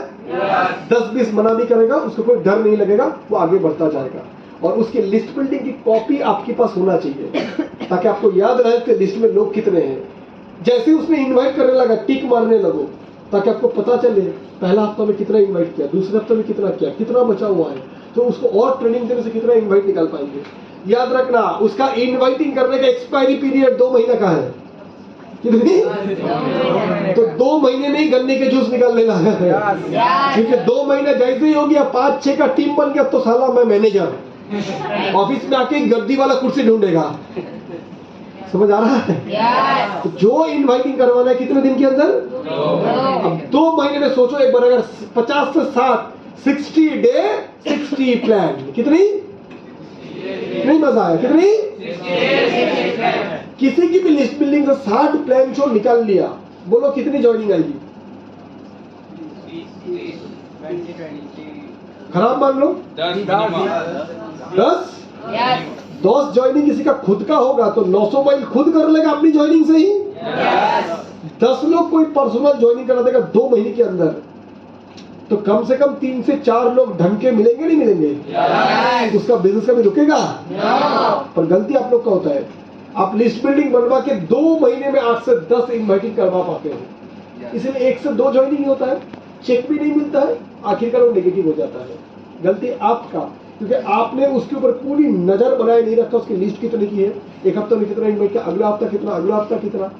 A: 10-20 मना भी करेगा, उसको कोई डर नहीं लगेगा, वो आगे बढ़ता जाएगा। और उसकी लिस्ट बिल्डिंग की कॉपी आपके पास होना चाहिए, ताकि आपको याद रहे कि लिस्ट में लोग कितने हैं। जैसे उसने इनवाइट करने लगा, टिक मारने लगो, ताकि आपको पता चले पहला हफ्ता में कितना इनवाइट किया, दूसरे हफ्ते में कितना किया, कितना बचा हुआ है। तो उसको और ट्रेनिंग देने से कितना इनवाइट निकाल पाएंगे। याद रखना, उसका इनवाइटिंग करने का एक्सपायरी पीरियड 2 महीने का है। कितनी? तो 2 महीने में ही गन्ने के जूस निकाल लेना है, क्योंकि 2 महीने जैसे ही हो गया, 5-6 का टीम बन गया, तो साला मैं मैनेजर, ऑफिस में आके गद्दी वाला कुर्सी ढूंढेगा। समझ आ रहा है? तो जो इनवाइटिंग करवाना है कितने दिन के अंदर? अब 2 महीने में सोचो एक बार, अगर 50 से 60 डे 60 प्लान, कितनी? नहीं मजा आया? कितनी? किसी की भी लिस्ट बिल्डिंग से 60 प्लान शो निकाल लिया, बोलो कितनी ज्वाइनिंग आएगी? खराब मान लो 10 ज्वाइनिंग किसी का खुद का होगा तो 900 माइल खुद कर लेगा अपनी ज्वाइनिंग से ही। 10 लोग कोई पर्सनल ज्वाइनिंग करा देगा 2 महीने के अंदर, तो कम से कम 3 से 4 लोग ढंग के मिलेंगे, नहीं मिलेंगे? उसका बिजनेस कभी रुकेगा? पर गलती आप लोग का होता है, आप लिस्ट बिल्डिंग बनवा के 2 महीने में 8 से 10 इनवाइटिंग करवा पाते हो, इसलिए 1 से 2 ज्वाइनिंग ही होता है, चेक भी नहीं मिलता है, आखिरकार वो नेगेटिव हो जाता है। गलती आपका, क्योंकि आपने उसके ऊपर पूरी नजर बनाए नहीं रखा, उसकी लिस्ट कितने की है, एक हफ्ते में कितना इनवाइट किया, अगला हफ्ता कितना, अगला हफ्ता कितना,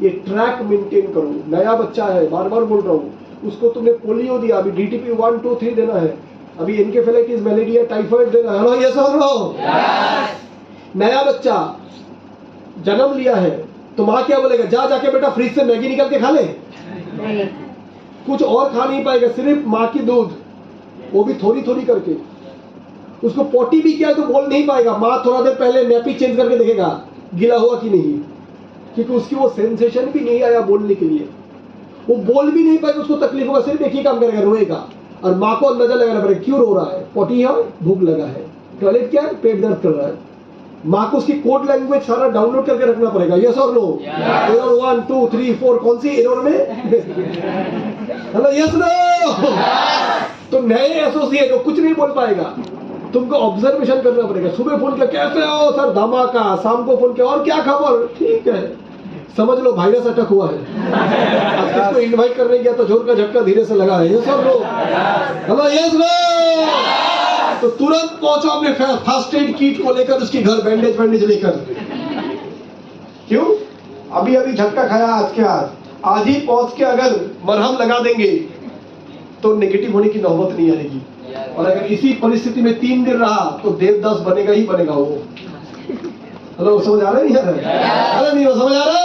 A: ये ट्रैक मेंटेन करो। नया बच्चा है, बार बार बोल रहा हूँ, उसको तुमने पोलियो दिया, अभी DTP 1, 2, 3 देना है, अभी एनकेफेलाइटिस, मलेरिया, टाइफाइड देना है। हेलो, ये सब लो। नया बच्चा जन्म लिया है तो माँ क्या बोलेगा? जाके बेटा फ्रिज से मैगी निकाल के खा ले। कुछ और खा नहीं पाएगा, सिर्फ माँ की दूध, वो भी थोड़ी थोड़ी करके। उसको पोटी भी किया तो बोल नहीं पाएगा, माँ थोड़ा देर पहले नैपी चेंज करके देखेगा गीला हुआ कि नहीं, क्योंकि उसकी वो सेंसेशन भी नहीं आया बोलने के लिए, वो बोल भी नहीं पाएगा, उसको तकलीफ होगा, सिर्फ एक ही काम करेगा, रोएगा। और माँ को अंदाजा लगाना पड़ेगा क्यों रो रहा है, पोटी है, भूख लगा है, टॉयलेट क्या है, पेट दर्द कर रहा है। माँ को उसकी कोड लैंग्वेज सारा डाउनलोड करके रखना पड़ेगा। यस और नो? एरर 1, 2, 3, 4 कौन सी एरर में? Hello, yes no? तो नए एसोसिएट वो कुछ नहीं बोल पाएगा, तुमको ऑब्जर्वेशन करना पड़ेगा। सुबह फोन किया, कैसे हो सर? धमाका। शाम को फोन किया, और क्या खबर? ठीक है। समझ लो वायरस अटैक हुआ है। आज किसको इनवाइट करने गया तो जोर का झटका धीरे से लगा है। यस और नो? Hello, yes no? तो तुरंत पहुंचो अपने फर्स्ट एड किट को लेकर, उसकी घर बैंडेज लेकर। क्यों? अभी झटका खाया आज ही पहुंच के अगर मरहम लगा देंगे तो नेगेटिव होने की नौबत नहीं आएगी। और अगर इसी परिस्थिति में 3 दिन रहा तो देवदास बनेगा ही बनेगा वो। हेलो, समझ आ रहा है? नहीं आ रहा? अरे नहीं समझ आ रहा है?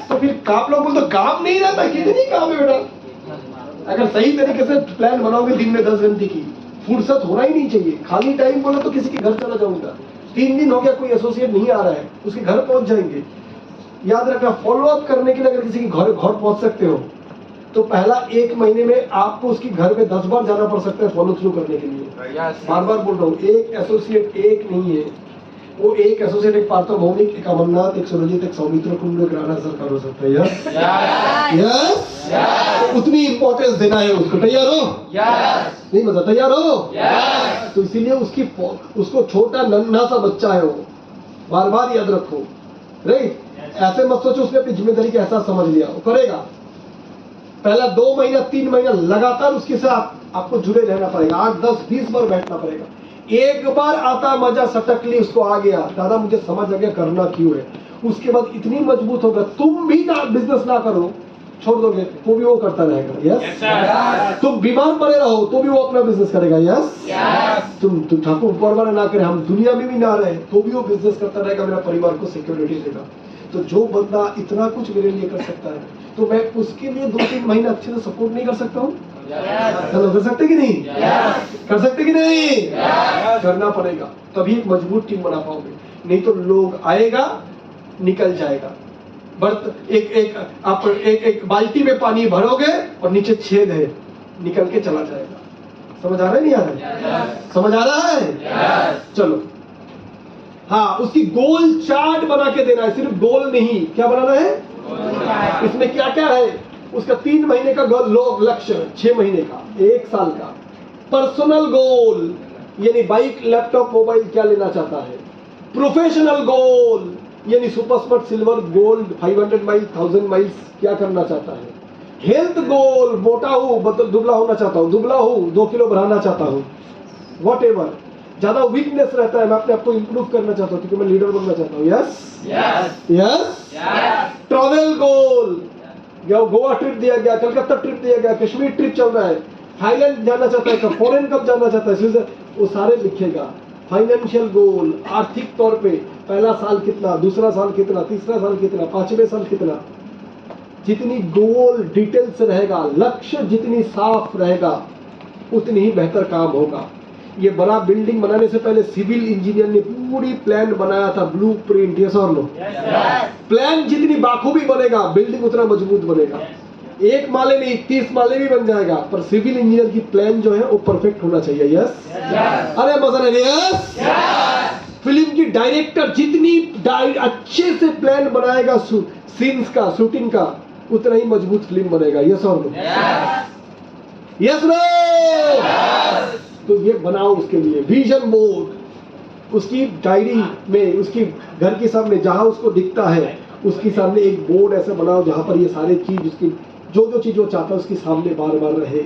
A: तो फिर आप लोग बोलते काम नहीं रहता, कितनी काम है बेटा। अगर सही तरीके से प्लान बनाओगे, दिन में 10 घंटे की फुर्सत होना ही नहीं चाहिए। खाली टाइम बोलो तो किसी के घर चला जाऊंगा, 3 दिन हो गया कोई एसोसिएट नहीं आ रहा है, उसके घर पहुंच जाएंगे। याद रखना, फॉलो अप करने के लिए अगर किसी के घर पहुंच सकते हो तो पहला 1 महीने में आपको उसकी घर में 10 बार जाना पड़ सकता है फॉलो थ्रू करने के लिए। बार बार बोल रहा हूँ, एक एसोसिएट एक नहीं है, वो एक एसोसिएट एक पार्थ भौमिक, एक अमरनाथ, एक सुरजीत, एक सौमित्र कुंड, एक राणा सरकार हो सकता है। यस यस, उतनी इंपॉर्टेंस देना है उसको। तैयार हो? नहीं मजा, तैयार हो? तो इसीलिए उसको छोटा नन्हा सा बच्चा है वो, बार बार याद रखो। राइट, ऐसे मत सोचो उसने अपनी जिम्मेदारी का एहसास समझ लिया, वो करेगा। पहला 2 महीना 3 महीना लगातार उसके साथ आपको जुड़े रहना पड़ेगा, 8 10 20 बार बैठना पड़ेगा। एक बार आता मजा सटक ली, उसको आ गया, दादा मुझे समझ आ गया करना क्यों है, उसके बाद इतनी मजबूत होगा, तुम भी ना बिजनेस ना करो छोड़ दोगे तो भी वो करता रहेगा। यस, तुम बीमार पड़े रहो तो भी वो अपना बिजनेस करेगा। यस, तुम ठाकुर परवाना ना करे, हम दुनिया में भी ना रहे तो भी वो बिजनेस करता रहेगा, मेरा परिवार को सिक्योरिटी देगा। तो जो बंदा इतना कुछ मेरे लिए कर सकता है, तो मैं उसके लिए 2-3 महीना अच्छे से सपोर्ट नहीं कर सकता हूँ? चलो कर सकते कि नहीं? कर सकते कि नहीं? करना पड़ेगा, तभी एक मजबूत टीम बना पाओगे। नहीं तो लोग आएगा निकल जाएगा। बर्त एक बाल्टी में पानी भरोगे और नीचे छेद है, निकल के चला जाएगा। समझ आ रहा है नहीं आ रहा है? समझ आ रहा है? चलो, हाँ, उसकी गोल चार्ट बना के देना है, सिर्फ गोल नहीं, क्या बनाना है? इसमें क्या क्या है? उसका 3 महीने का लक्ष्य, 6 महीने का, 1 साल का पर्सनल गोल, यानी बाइक लैपटॉप मोबाइल क्या लेना चाहता है। प्रोफेशनल गोल यानी super smart silver gold 500 mile 1000 miles क्या करना चाहता है। हेल्थ गोल, मोटा हूं मतलब दुबला होना चाहता हूं, दुबला हूं 2 किलो बढ़ाना चाहता हूं, वॉट एवर। ज्यादा वीकनेस रहता है, मैं अपने आप को इंप्रूव करना चाहता हूं क्योंकि मैं लीडर बनना चाहता हूं। Yes yes. ट्रैवल गोल, गोवा ट्रिप दिया गया, कलकत्ता ट्रिप दिया गया, कश्मीर ट्रिप चल रहा है, थाईलैंड जाना चाहता है, फॉरेन कब जाना चाहता है, वो सारे लिखेगा। फाइनेंशियल गोल, आर्थिक तौर पे पहला साल कितना, दूसरा साल कितना, तीसरा साल कितना, 5वें साल कितना। जितनी गोल डिटेल से रहेगा, लक्ष्य जितनी साफ रहेगा, उतनी ही बेहतर काम होगा। ये बड़ा बिल्डिंग बनाने से पहले सिविल इंजीनियर ने पूरी प्लान बनाया था, ब्लूप्रिंट। यस और नो? प्लान जितनी बाखूबी बनेगा, बिल्डिंग उतना मजबूत बनेगा। 1 माले नहीं 30 माले भी बन जाएगा, पर सिविल इंजीनियर की प्लान जो है वो परफेक्ट होना चाहिए। यस, अरे मजा नहीं? यस। फिल्म की डायरेक्टर जितनी अच्छे से प्लान बनाएगा सीन्स का, शूटिंग का, उतना ही मजबूत फिल्म बनेगा। यस और नो? Yes no? तो ये बनाओ उसके लिए विजन बोर्ड, उसकी डायरी में, उसकी घर के सामने जहां उसको दिखता है, उसके सामने एक बोर्ड ऐसा बनाओ जहां पर ये सारे चीज, उसकी जो जो चीज वो चाहता है उसके सामने बार बार रहे,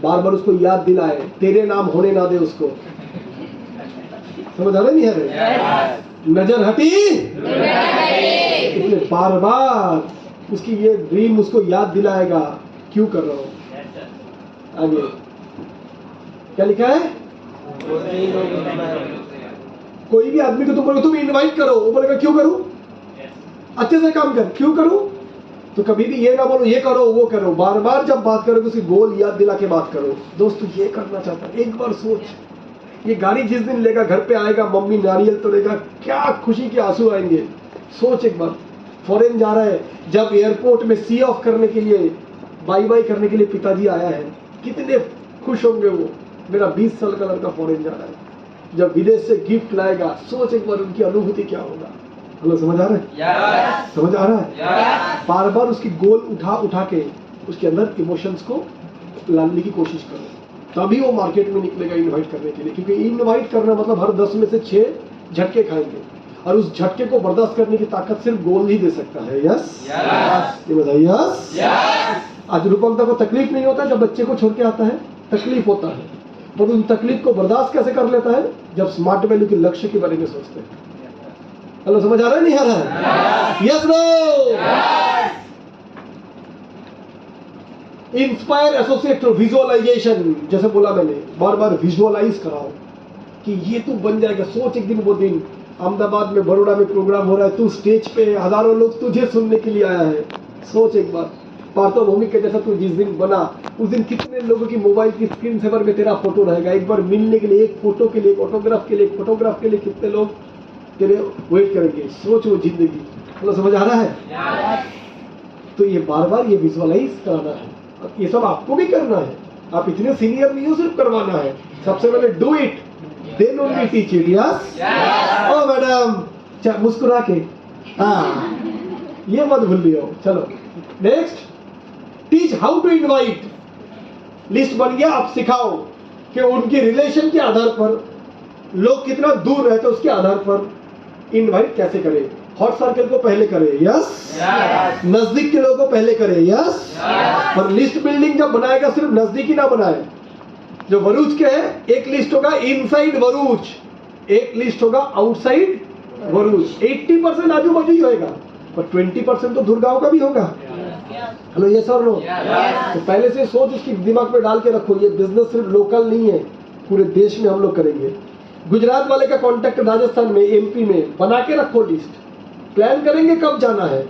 A: बार बार उसको याद दिलाए, तेरे नाम होने ना दे उसको। समझ आ रहा नहीं है? नजर हटी इसलिए बार बार उसकी ये ड्रीम उसको याद दिलाएगा, क्यों कर रहा हूं। आगे क्या लिखा है? कोई भी आदमी को तुम बोलोगे तुम इनवाइट करो, वो बोलेगा क्यों करूं, अच्छे से काम कर, क्यों करूं। तो कभी भी ये ना बोलो ये करो वो करो, बार बार जब बात करोगे उसकी गोल याद दिला के बात करो। दोस्त तू ये करना चाहता है, एक बार सोच, ये गाड़ी जिस दिन लेगा, घर पे आएगा, मम्मी नारियल तोड़ेगा, क्या खुशी के आंसू आएंगे। सोच एक बार, फॉरेन जा रहा है, जब एयरपोर्ट में सी ऑफ करने के लिए, बाय बाय करने के लिए पिताजी आया है, कितने खुश होंगे वो, मेरा 20 साल का लड़का फॉरेन जा रहा है। जब विदेश से गिफ्ट लाएगा, सोच एक बार उनकी अनुभूति क्या होगा। हेलो, समझ आ रहा है? समझ आ रहा है? बार बार उसकी गोल उठा के उसके अंदर इमोशंस को लाने की कोशिश करो, तभी वो मार्केट में निकलेगा इनवाइट करने के लिए। क्योंकि इनवाइट करना मतलब हर 10 में से 6 झटके खाएंगे, और उस झटके को बर्दाश्त करने की ताकत सिर्फ गोल ही दे सकता है। यस, ये बताइए। यस। आज रूपमता को तकलीफ नहीं होता जब बच्चे को छोड़ के आता है, तकलीफ होता है, पर उन तकलीफ को बर्दाश्त कैसे कर लेता है, जब स्मार्ट वैल्यू के लक्ष्य के बारे में सोचते हैं। हेलो, समझ आ रहा है नहीं आ रहा है? Yes no? Inspire associate through visualization, जैसे बोला मैंने, बार बार विजुअलाइज कराओ कि ये तू बन जाएगा। सोच एक दिन वो दिन अहमदाबाद में, बड़ोड़ा में प्रोग्राम हो रहा है, तू स्टेज पे, हजारों लोग तुझे सुनने के लिए आया है। सोच एक बार, पार्थो भौमिक के जैसा तू जिस दिन बना, उस दिन कितने लोगों की मोबाइल की स्क्रीन सेवर में तेरा फोटो रहेगा। एक बार मिलने के लिए, एक फोटो के लिए, एक ऑटोग्राफ के लिए, एक फोटोग्राफ के लिए कितने लोग तेरे वेट करेंगे। सोच वो जिंदगी। मतलब समझ आ रहा है? तो ये बार बार ये विजुअलाइज कराना है, और ये सब आपको भी करना है। आप इतने सीनियर नहीं हो सिर्फ करवाना है। सबसे पहले do it, then only teach it. Yes oh madam, मुस्कुरा के, हाँ ये मत भूलियो। चलो next, teach how to invite. List बन गया, आप सिखाओ कि उनके रिलेशन के आधार पर, लोग कितना दूर रहते उसके आधार पर इनवाइट कैसे करें। हॉट सर्कल को पहले करें, यस, नजदीक के लोगों को पहले करें, यस। और लिस्ट बिल्डिंग जब बनाएगा सिर्फ नजदीकी ना बनाए। जो वरूज के है, एक लिस्ट होगा इनसाइड वरूज, एक लिस्ट होगा आउटसाइड वरूज। 80% आजू बाजू ही होगा, पर 20% तो दूर गांव का भी होगा। हेलो ये सर नो, तो पहले से सोच उसकी दिमाग में डाल के रखो, ये बिजनेस सिर्फ लोकल नहीं है, पूरे देश में हम लोग करेंगे। गुजरात वाले का कांटेक्ट राजस्थान में, एमपी में, बना के रखो लिस्ट। प्लान करेंगे कब जाना है,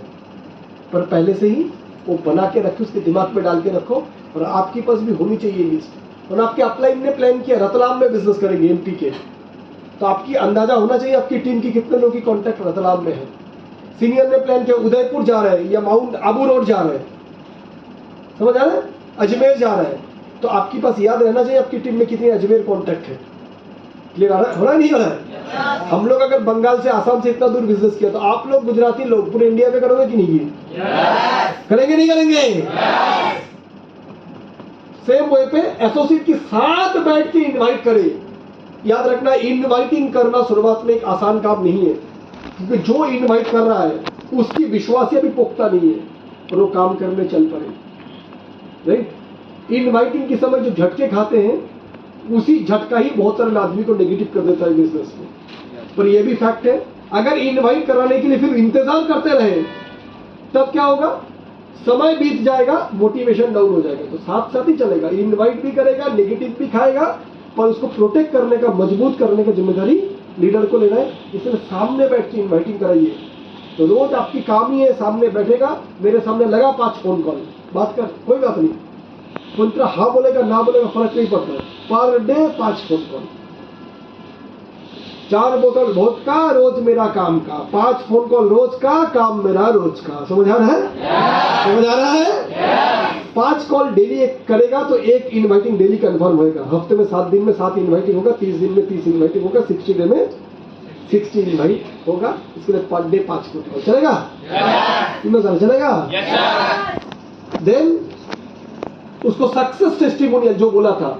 A: पर पहले से ही वो बना के रखो, उसके दिमाग में डाल के रखो। और आपके पास भी होनी चाहिए लिस्ट। और आपके अपलाइन ने प्लान किया रतलाम में बिजनेस करेंगे एमपी के, तो आपकी अंदाजा होना चाहिए आपकी टीम की कितने लोगों की कॉन्टैक्ट रतलाम में है। सीनियर ने प्लान किया उदयपुर जा रहे हैं या माउंट आबू रोड जा रहे हैं, समझ आ रहा है, अजमेर जा रहे हैं, तो आपके पास याद रहना चाहिए आपकी टीम में कितने अजमेर कॉन्टैक्ट है। क्लियर आ रहा है, हो रहा नहीं हो रहा है। हम लोग अगर बंगाल से, आसाम से इतना दूर बिजनेस किया, तो आप लोग गुजराती लोग पूरे इंडिया में करोगे कि नहीं? करेंगे नहीं करेंगे? सेम वे पे एसोसिएट के साथ बैठ के इनवाइट करें। याद रखना, इनवाइटिंग करना शुरुआत में एक आसान काम नहीं है, क्योंकि जो इनवाइट कर रहा है उसकी विश्वासियत भी पुख्ता नहीं है और वो काम करने चल पड़े। राइट, इनवाइटिंग के समय जो झटके खाते हैं, उसी झटका ही बहुत सारे आदमी को नेगेटिव कर देता है बिजनेस में। पर यह भी फैक्ट है, अगर इनवाइट कराने के लिए फिर इंतजार करते रहे, तब क्या होगा, समय बीत जाएगा, मोटिवेशन डाउन हो जाएगा। तो साथ साथ ही चलेगा, इनवाइट भी करेगा, नेगेटिव भी खाएगा, पर उसको प्रोटेक्ट करने का, मजबूत करने का जिम्मेदारी लीडर को लेना है। इसलिए सामने बैठ के इन्वाइटिंग कराइए। तो रोज आपकी काम ही है, सामने बैठेगा, मेरे सामने लगा 5 फोन कॉल, बात कर, कोई बात नहीं, कोई तरह हाँ बोलेगा ना बोलेगा फर्क नहीं पड़ता, पर डे 5 फोन कॉल, 4 बोतल वोडका रोज मेरा काम का, 5 फोन कॉल रोज का, काम मेरा रोज का। समझ आ रहा है? समझ आ रहा है? 5 कॉल डेली करेगा तो एक इनवाइटिंग डेली कंफर्म होगा। हफ्ते में 7 दिन में 7 इनवाइटिंग होगा, 30 दिन में 30 इनवाइटिंग होगा, 60 डे में 60 इनवाइट होगा। इसके लिए पर डे 5 फोन कॉल चलेगा? चलेगा? देन उसको सक्सेस टेस्टिमोनियल जो बोला था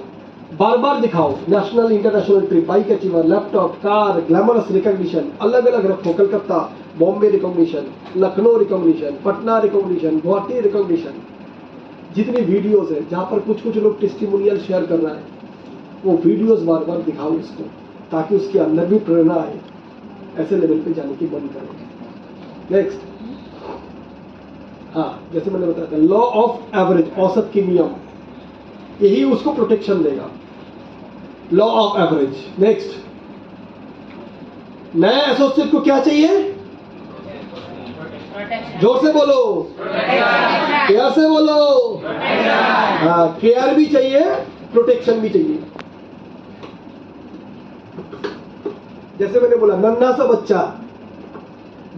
A: बार बार दिखाओ। National international trip, bike achiever, laptop, car, glamorous recognition अलग अलग रखो। Calcutta, Bombay recognition, Lucknow recognition, Patna recognition, Guwahati recognition. जितनी वीडियोस है जहां पर कुछ कुछ लोग टेस्टिमोनियल शेयर कर रहा है, वो वीडियोस बार बार दिखाओ उसको, ताकि उसके अंदर भी प्रेरणा आए, ऐसे लेवल पे जाने की मन करें। नेक्स्ट, हाँ, जैसे मैंने बताया था, लॉ ऑफ एवरेज, औसत की नियम, यही उसको प्रोटेक्शन देगा, लॉ ऑफ एवरेज। नेक्स्ट, नए एसोसिएट को क्या चाहिए? जोर से बोलो, केयर से बोलो। हाँ, केयर भी चाहिए, प्रोटेक्शन भी चाहिए। जैसे मैंने बोला, नन्हा सा बच्चा,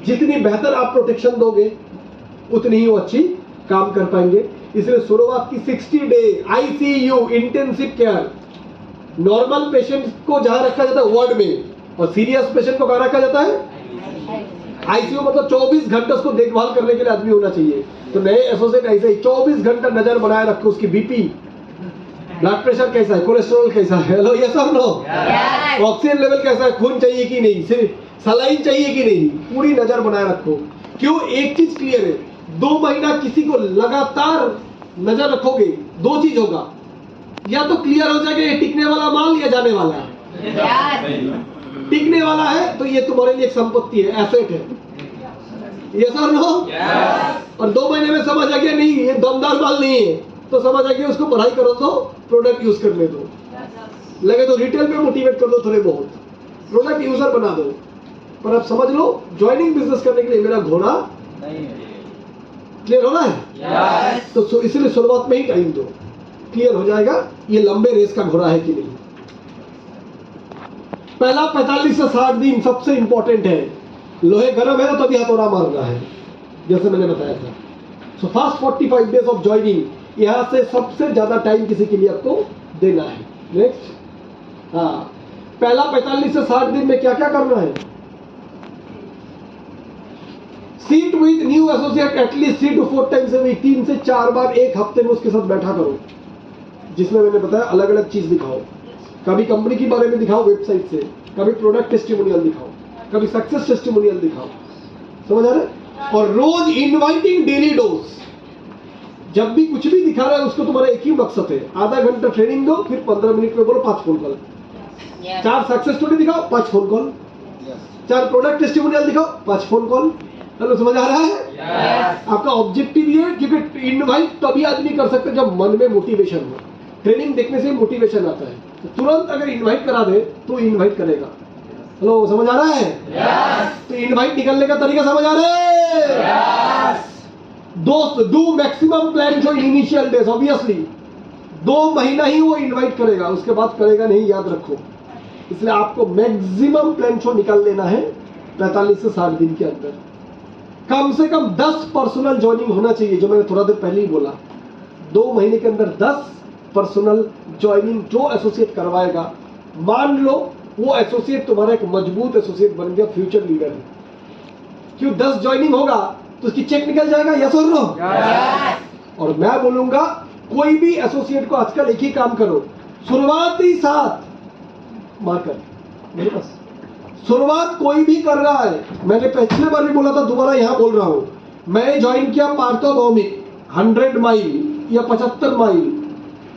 A: जितनी बेहतर आप प्रोटेक्शन दोगे उतनी ही वो अच्छी काम कर पाएंगे। इसलिए शुरुआत की 60 day ICU, intensive care, normal patient को जहां रखा जाता है वार्ड में, और सीरियस पेशेंट को कहां रखा जाता है? आईसीयू। मतलब 24 घंटे उसको देखभाल करने के लिए आदमी होना चाहिए। तो नए एसोसिएट ऐसे ही 24 घंटा नजर बनाए रखो, उसकी बीपी, ब्लड प्रेशर कैसा है, कोलेस्ट्रॉल कैसा है, हेलो ये सब नो, ऑक्सीजन लेवल कैसा है, खून चाहिए कि नहीं, सिर्फ सलाइन चाहिए कि नहीं, पूरी नजर बनाए रखो। क्यों? एक चीज क्लियर है, 2 महीना किसी को लगातार नजर रखोगे, 2 चीज होगा, या तो क्लियर हो जाएगा ये टिकने वाला माल या जाने वाला है। टिकने वाला है तो ये तुम्हारे लिए एक संपत्ति है, एसेट है, ये सर नो। और 2 महीने में समझ आ गया नहीं ये दमदार माल नहीं है, तो समझ आ गया उसको पढ़ाई करो, तो प्रोडक्ट यूज करने दो, लगे तो रिटेल पे मोटिवेट कर दो, थोड़े बहुत प्रोडक्ट यूजर बना दो। पर अब समझ लो, ज्वाइनिंग बिजनेस करने के लिए मेरा घोड़ा नहीं है। क्लियर हो रहा है? तो इसलिए शुरुआत में ही टाइम दो, क्लियर हो जाएगा ये लंबे रेस का घोड़ा है कि नहीं। पहला 45 से 60 दिन सबसे इंपॉर्टेंट है। लोहे गर्म है तो अभी हथौड़ा मारना है, जैसे मैंने बताया था। So first 45 days of joining, यहां से सबसे ज्यादा टाइम किसी के लिए आपको देना है। नेक्स्ट, हाँ, पहला 45 से 60 दिन में क्या क्या करना है? Seat with new associate at least 3 to 4 times a week, 3 से 4 बार एक हफ्ते में उसके साथ बैठा करो, जिसमें मैंने बताया अलग अलग चीज दिखाओ। कभी कंपनी के बारे में दिखाओ वेबसाइट से, कभी प्रोडक्ट टेस्टिमोनियल दिखाओ, कभी सक्सेस टेस्टिमोनियल दिखाओ, समझ आ रहा है? और रोज इनवाइटिंग डेली डोज, जब भी कुछ भी दिखा रहा है उसको तुम्हारा एक ही मकसद है, आधा घंटा ट्रेनिंग दो, फिर 15 मिनट में बोलो 5 फोन कॉल, 4 सक्सेस स्टोरी दिखाओ 5 फोन कॉल, 4 प्रोडक्ट टेस्टिमोनियल दिखाओ 5 फोन कॉल। हेलो, समझ आ रहा है? आपका ऑब्जेक्टिव ये, क्योंकि इनवाइट तभी आदमी कर सकते जब मन में मोटिवेशन हो। ट्रेनिंग देखने से मोटिवेशन आता है, तो तुरंत अगर इनवाइट करा दे तो इनवाइट करेगा। हेलो, समझ आ रहा है? तो इनवाइट निकलने का तरीका समझ आ रहा है? दोस्त, डू मैक्सिमम प्लान जो इनिशियल डेज, ऑब्वियसली 2 महीना ही वो इनवाइट करेगा, उसके बाद करेगा नहीं, याद रखो। इसलिए आपको मैक्सिमम प्लान शो निकाल लेना है 45 से 60 दिन के अंदर। कम से कम 10 पर्सनल ज्वाइनिंग होना चाहिए, जो मैंने थोड़ा देर पहले ही बोला। 2 महीने के अंदर 10 पर्सनल ज्वाइनिंग जो एसोसिएट करवाएगा, मान लो वो एसोसिएट तुम्हारा एक मजबूत एसोसिएट बन गया, फ्यूचर लीडर है। क्यों? 10 ज्वाइनिंग होगा तो उसकी चेक निकल जाएगा, यस और नो? और मैं बोलूंगा कोई भी एसोसिएट को आजकल एक ही काम करो, शुरुआती 7 मार्कर मेरे पास, शुरुआत कोई भी कर रहा है। मैंने पिछले बार भी बोला था, दोबारा यहां बोल रहा हूं, मैंने ज्वाइन किया पार्थोभौमिक 100 माइल या 75 माइल,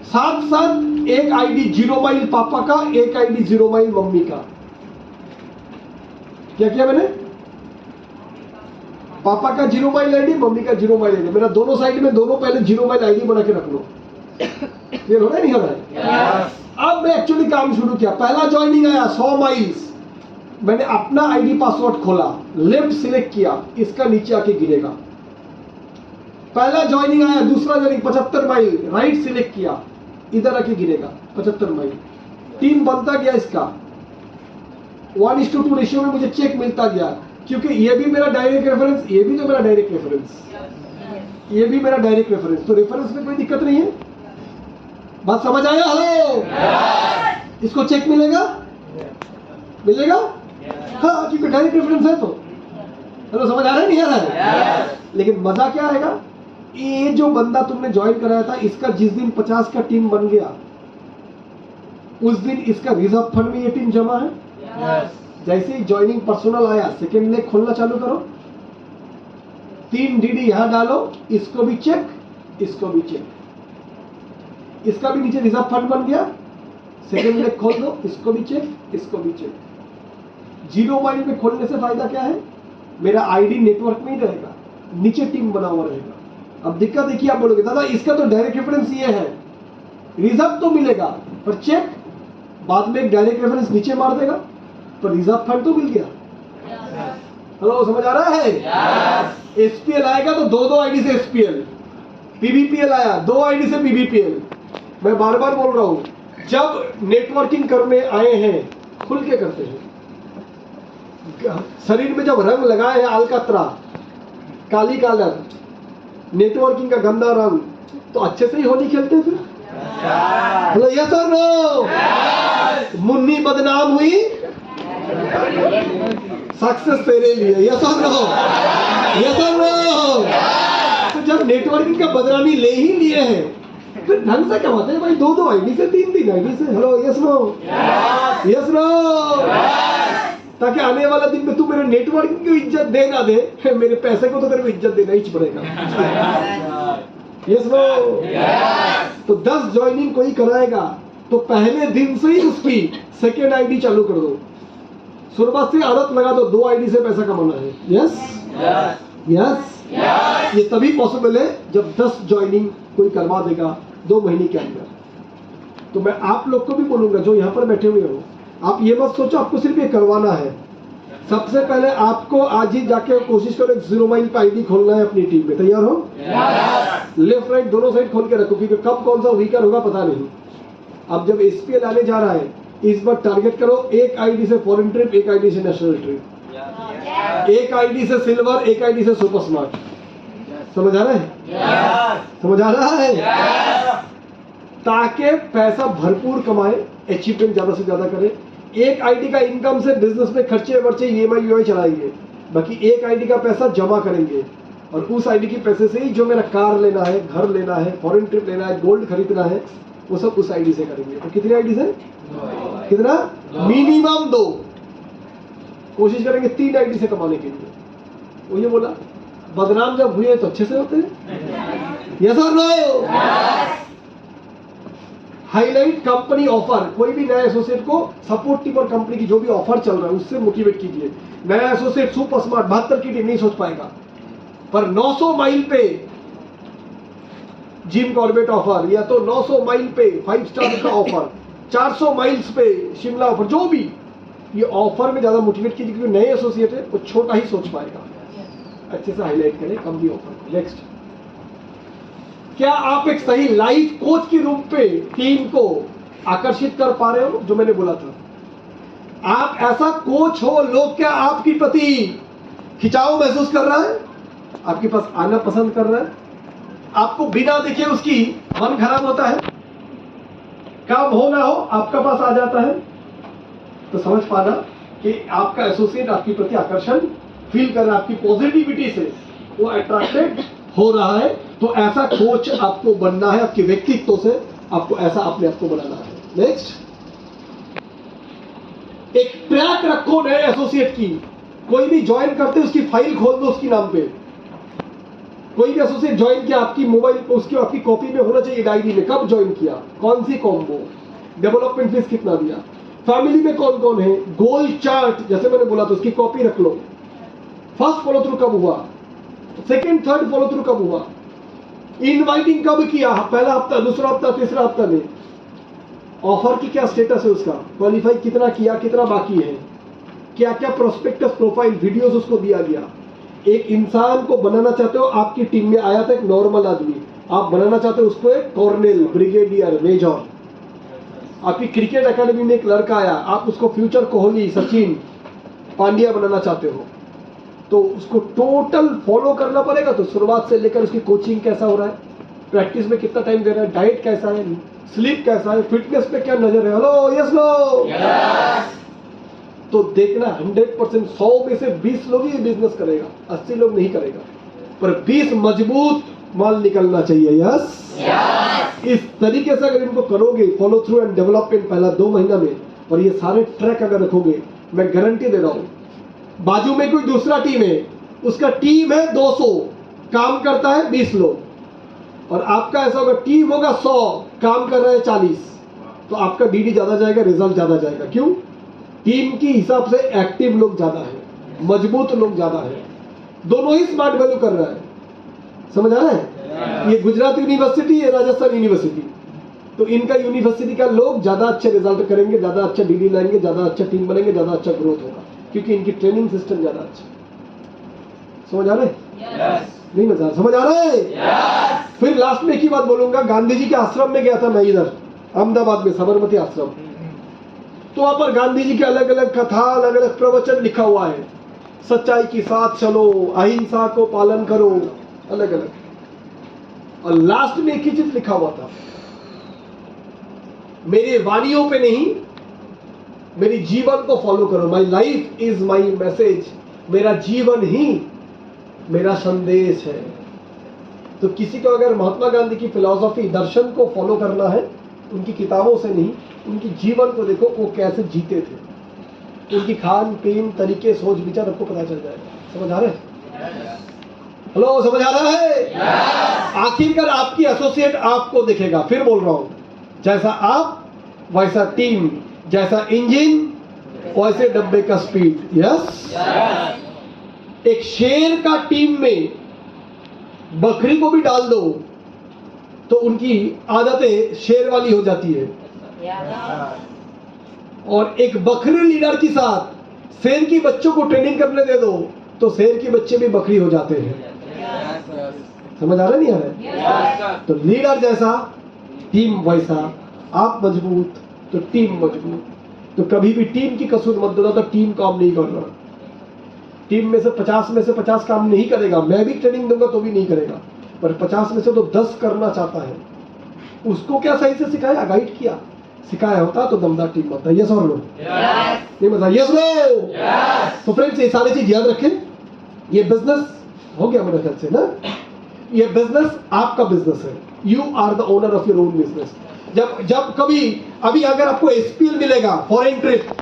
A: साथ साथ एक आईडी 0 माइल पापा का, एक आईडी 0 माइल मम्मी का। क्या किया मैंने? पापा का 0 माइल आईडी, मम्मी का 0 माइल आईडी, मेरा दोनों साइड में, दोनों पहले 0 माइल आईडी बना के रख लो। ये हो रहा है नहीं हो रहा है? अब मैं एक्चुअली काम शुरू किया, पहला ज्वाइनिंग आया 100 माइल्स, मैंने अपना आईडी पासवर्ड खोला, लेफ्ट सिलेक्ट किया, इसका नीचे आके गिरेगा। पहला ज्वाइनिंग आया, दूसरा ज्वाइनिंग 75 माइल, राइट सिलेक्ट किया, इधर आके गिरेगा 75 माइल। टीम बनता गया इसका, 1:2 रेशियो में मुझे चेक मिलता गया, क्योंकि ये भी मेरा डायरेक्ट रेफरेंस, ये भी तो मेरा डायरेक्ट रेफरेंस, ये भी मेरा डायरेक्ट रेफरेंस, तो रेफरेंस में कोई दिक्कत नहीं है। बात समझ आया? हेलो, इसको चेक मिलेगा, मिलेगा? हाँ, क्योंकि डायरेक्ट रेफरेंस है तो। हेलो, समझ आ रहा है नहीं आ रहा है? लेकिन मजा क्या आएगा, ये जो बंदा तुमने ज्वाइन कराया था, इसका जिस दिन 50 का टीम बन गया, उस दिन इसका रिजर्व फंड में ये टीम जमा है। जैसे ही ज्वाइनिंग पर्सनल आया, सेकेंड लेग खोलना चालू करो, 3 डीडी यहां डालो, इसको भी चेक, इसको भी चेक, इसका भी नीचे रिजर्व फंड बन गया, सेकेंड लेग खोल दो, इसको भी चेक, इसको भी चेक। 0 माइल में खोलने से फायदा क्या है? मेरा आईडी नेटवर्क में ही रहेगा, नीचे टीम बना हुआ रहेगा। अब दिक्कत देखिए, आप बोलोगे दादा इसका तो डायरेक्ट रेफरेंस ये है, रिजर्व तो मिलेगा पर चेक, बाद में एक डायरेक्ट रेफरेंस नीचे मार देगा, पर रिजर्व फंड तो मिल गया। हेलो, समझ आ रहा है? एसपीएल आएगा तो 2 आईडी से एसपीएल, पीबीपीएल आया 2 आईडी से पीबीपीएल। मैं बार बार बोल रहा हूं, जब नेटवर्किंग करने आए हैं खुल के करते हैं। शरीर में जब रंग लगाए हैं अलकतरा, काली कालर, नेटवर्किंग का गंदा रंग, तो अच्छे से ही होली खेलते हैं फिर। हेलो, यस और नो? मुन्नी बदनाम हुई, सक्सेस तेरे लिए, यस और नो? यस और नो? तो जब नेटवर्किंग का बदनामी ले ही लिए हैं, फिर ढंग से कमाते हैं भाई, 2 आईडी से, 3 आईडी से। Hello, yes no? Yes no? ताकि आने वाला दिन में तू मेरे नेटवर्किंग को इज्जत दे ना दे, मेरे पैसे को तो तेरे को इज्जत देना ही पड़ेगा। Yes no? तो 10 ज्वाइनिंग कोई कराएगा तो पहले दिन से ही उसकी सेकेंड आईडी चालू कर दो, शुरुआत से आदत लगा दो, 2 आईडी से पैसा कमाना है। यस यस, ये तभी पॉसिबल है जब 10 ज्वाइनिंग कोई करवा देगा 2 महीने के अंदर। तो मैं आप लोग को भी बोलूंगा जो यहाँ पर बैठे हुए हो, आप ये मत सोचो आपको सिर्फ ये करवाना है। सबसे पहले आपको आज ही जाके कोशिश करो 0 माइल पे आईडी खोलना है अपनी टीम में। तैयार हो? लेफ्ट राइट दोनों साइड खोल के रखो, क्योंकि कब कौन सा वीकर होगा पता नहीं। अब जब एसपीएल आने जा रहा है, इस बार टारगेट करो 1 आईडी से फॉरेन ट्रिप, 1 आईडी से नेशनल ट्रिप, 1 आईडी से सिल्वर, 1 आईडी से सुपर स्मार्ट। समझ आ रहा है? समझ आ रहा है? ताकि पैसा भरपूर कमाए, अचीवमेंट ज्यादा से ज्यादा करे। एक आईडी का इनकम से बिजनेस में खर्चे वर्चे ईएमआई चलाएंगे, बाकी एक आईडी का पैसा जमा करेंगे और उस आईडी के पैसे से ही जो मेरा कार लेना है, घर लेना है, फॉरेन ट्रिप लेना है, गोल्ड खरीदना है, वो सब उस आईडी से करेंगे। तो कितनी आईडी से? कितना? मिनिमम 2, कोशिश करेंगे 3 आईडी से कमाने के लिए। वो ये बोला बदनाम जब हुए तो अच्छे से होते हैं। यस और नो? Highlight company offer. कोई भी नया एसोसिएट को सपोर्ट टीम और कंपनी की जो भी ऑफर चल रहा है उससे मोटिवेट कीजिए। नया एसोसिएट सुपर स्मार्ट 72 की टीम नहीं सोच पाएगा, पर 900 माइल पे जिम कॉर्बेट ऑफर, या तो 900 माइल पे 5 स्टार का ऑफर, 400 माइल्स पे शिमला ऑफर, जो भी ये ऑफर में ज्यादा मोटिवेट कीजिए, क्योंकि नए एसोसिएट है वो छोटा ही सोच पाएगा। अच्छे से हाईलाइट करें कंपनी ऑफर। नेक्स्ट, क्या आप एक सही लाइफ कोच के रूप पे टीम को आकर्षित कर पा रहे हो? जो मैंने बोला था, आप ऐसा कोच हो लोग क्या आपके प्रति खिंचाव महसूस कर रहा है, आपके पास आना पसंद कर रहा है, आपको बिना देखे उसकी मन खराब होता है, काम हो ना हो आपका पास आ जाता है, तो समझ पाना कि आपका एसोसिएट आपके प्रति आकर्षण फील कर रहा है, आपकी पॉजिटिविटी से वो अट्रैक्टेड हो रहा है। तो ऐसा कोच आपको बनना है, आपके व्यक्तित्व से आपको ऐसा अपने आप को बनाना है। नेक्स्ट, एक ट्रैक रखो नए एसोसिएट की। कोई भी ज्वाइन करते उसकी फाइल खोल दो उसकी नाम पे। कोई भी एसोसिएट ज्वाइन किया, आपकी मोबाइल पे उसकी आपकी कॉपी में होना चाहिए डायरी में, कब ज्वाइन किया, कौन सी कॉम्बो, डेवलपमेंट फीस कितना दिया, फैमिली में कौन कौन है, गोल चार्ट जैसे मैंने बोला तो उसकी कॉपी रख लो, फर्स्ट फॉलो थ्रू कब हुआ, सेकंड थर्ड फॉलो थ्रू कब हुआ, इनवाइटिंग कब किया, पहला हफ्ता, दूसरा हफ्ता, तीसरा हफ्ता में, ऑफर की क्या स्टेटस है उसका, क्वालिफाई कितना किया, कितना बाकी है, क्या क्या प्रोस्पेक्टस प्रोफाइल वीडियोस उसको दिया गया। एक इंसान को बनाना चाहते हो, आपकी टीम में आया था एक नॉर्मल आदमी, आप बनाना चाहते हो उसको एक कॉर्नेल, ब्रिगेडियर, मेजर। आपकी क्रिकेट एकेडमी में एक लड़का आया, आप उसको फ्यूचर कोहली, सचिन, पांड्या बनाना चाहते हो, तो उसको टोटल फॉलो करना पड़ेगा। तो शुरुआत से लेकर उसकी कोचिंग कैसा हो रहा है, प्रैक्टिस में कितना टाइम दे रहा है, डाइट कैसा है, स्लीप कैसा है, फिटनेस पे क्या नजर है। Hello, yes no? तो देखना 100%, 100 में से 20 लोग ही बिजनेस करेगा, 80 लोग नहीं करेगा, पर 20 मजबूत माल निकलना चाहिए। यस? इस तरीके से अगर इनको करोगे, फॉलो थ्रू एंड डेवलपमेंट पहला 2 महीना में, और ये सारे ट्रैक अगर रखोगे, मैं गारंटी दे रहा हूं, बाजू में कोई दूसरा टीम है, उसका टीम है 200, काम करता है 20 लोग, और आपका ऐसा होगा टीम होगा 100, काम कर रहा है 40, तो आपका डीडी ज्यादा जाएगा, रिजल्ट ज्यादा जाएगा। क्यों? टीम की हिसाब से एक्टिव लोग ज्यादा है, मजबूत लोग ज्यादा है, दोनों ही स्मार्ट वैल्यू कर रहा है। समझ आ रहा है? ये गुजरात यूनिवर्सिटी, ये राजस्थान यूनिवर्सिटी, तो इनका यूनिवर्सिटी का लोग ज्यादा अच्छे रिजल्ट करेंगे, ज्यादा अच्छा डीडी लाएंगे, ज्यादा अच्छा टीम बनेंगे, ज्यादा अच्छा ग्रोथ होगा, क्योंकि इनकी ट्रेनिंग सिस्टम ज्यादा अच्छा। समझ आ रहा है? नहीं मजा, समझ आ रहा है? फिर लास्ट में एक ही बात बोलूंगा, गांधी जी के आश्रम में गया था मैं, इधर अहमदाबाद में साबरमती आश्रम, तो वहां पर गांधी जी के अलग अलग कथा, अलग अलग प्रवचन लिखा हुआ है, सच्चाई के साथ चलो, अहिंसा को पालन करो, अलग अलग, और लास्ट में एक ही चीज लिखा हुआ था, मेरे वाणियों पे नहीं, मेरी जीवन को फॉलो करो। My life is my message, मेरा जीवन ही मेरा संदेश है। तो किसी को अगर महात्मा गांधी की फिलॉसफी, दर्शन को फॉलो करना है, उनकी किताबों से नहीं, उनकी जीवन को देखो, वो कैसे जीते थे, उनकी खान पीन तरीके, सोच विचार आपको पता चल जाएगा। समझ आ रहे हैं? हेलो, समझ आ रहा है? आखिरकार आपकी एसोसिएट आपको देखेगा, फिर बोल रहा हूं, जैसा आप वैसा टीम, जैसा इंजन वैसे डब्बे का स्पीड। यस? एक शेर का टीम में बकरी को भी डाल दो तो उनकी आदतें शेर वाली हो जाती है, और एक बकरी लीडर के साथ शेर की बच्चों को ट्रेनिंग करने दे दो तो शेर के बच्चे भी बकरी हो जाते हैं। समझ आ रहा नहीं आ रहा? तो लीडर जैसा टीम वैसा, आप मजबूत तो टीम मजबूत। तो कभी भी टीम की कसूर मत दो, तो टीम काम नहीं कर रहा। टीम में से 50 काम नहीं करेगा, मैं भी ट्रेनिंग दूंगा तो भी नहीं करेगा, पर 50 में से तो 10 करना चाहता है, उसको क्या सही से सिखाया, गाइड किया, सिखाया होता तो दमदार टीम बनता। यस और नो? नहीं बता, यस नो? तो फ्रेंड्स ये सारी चीज याद रखें। ये बिजनेस हो गया मेरे ख्याल से ना, ये बिजनेस आपका बिजनेस है, you are the owner of your own business. जब कभी अभी अगर आपको एसपीएल मिलेगा, फॉरेन ट्रिप,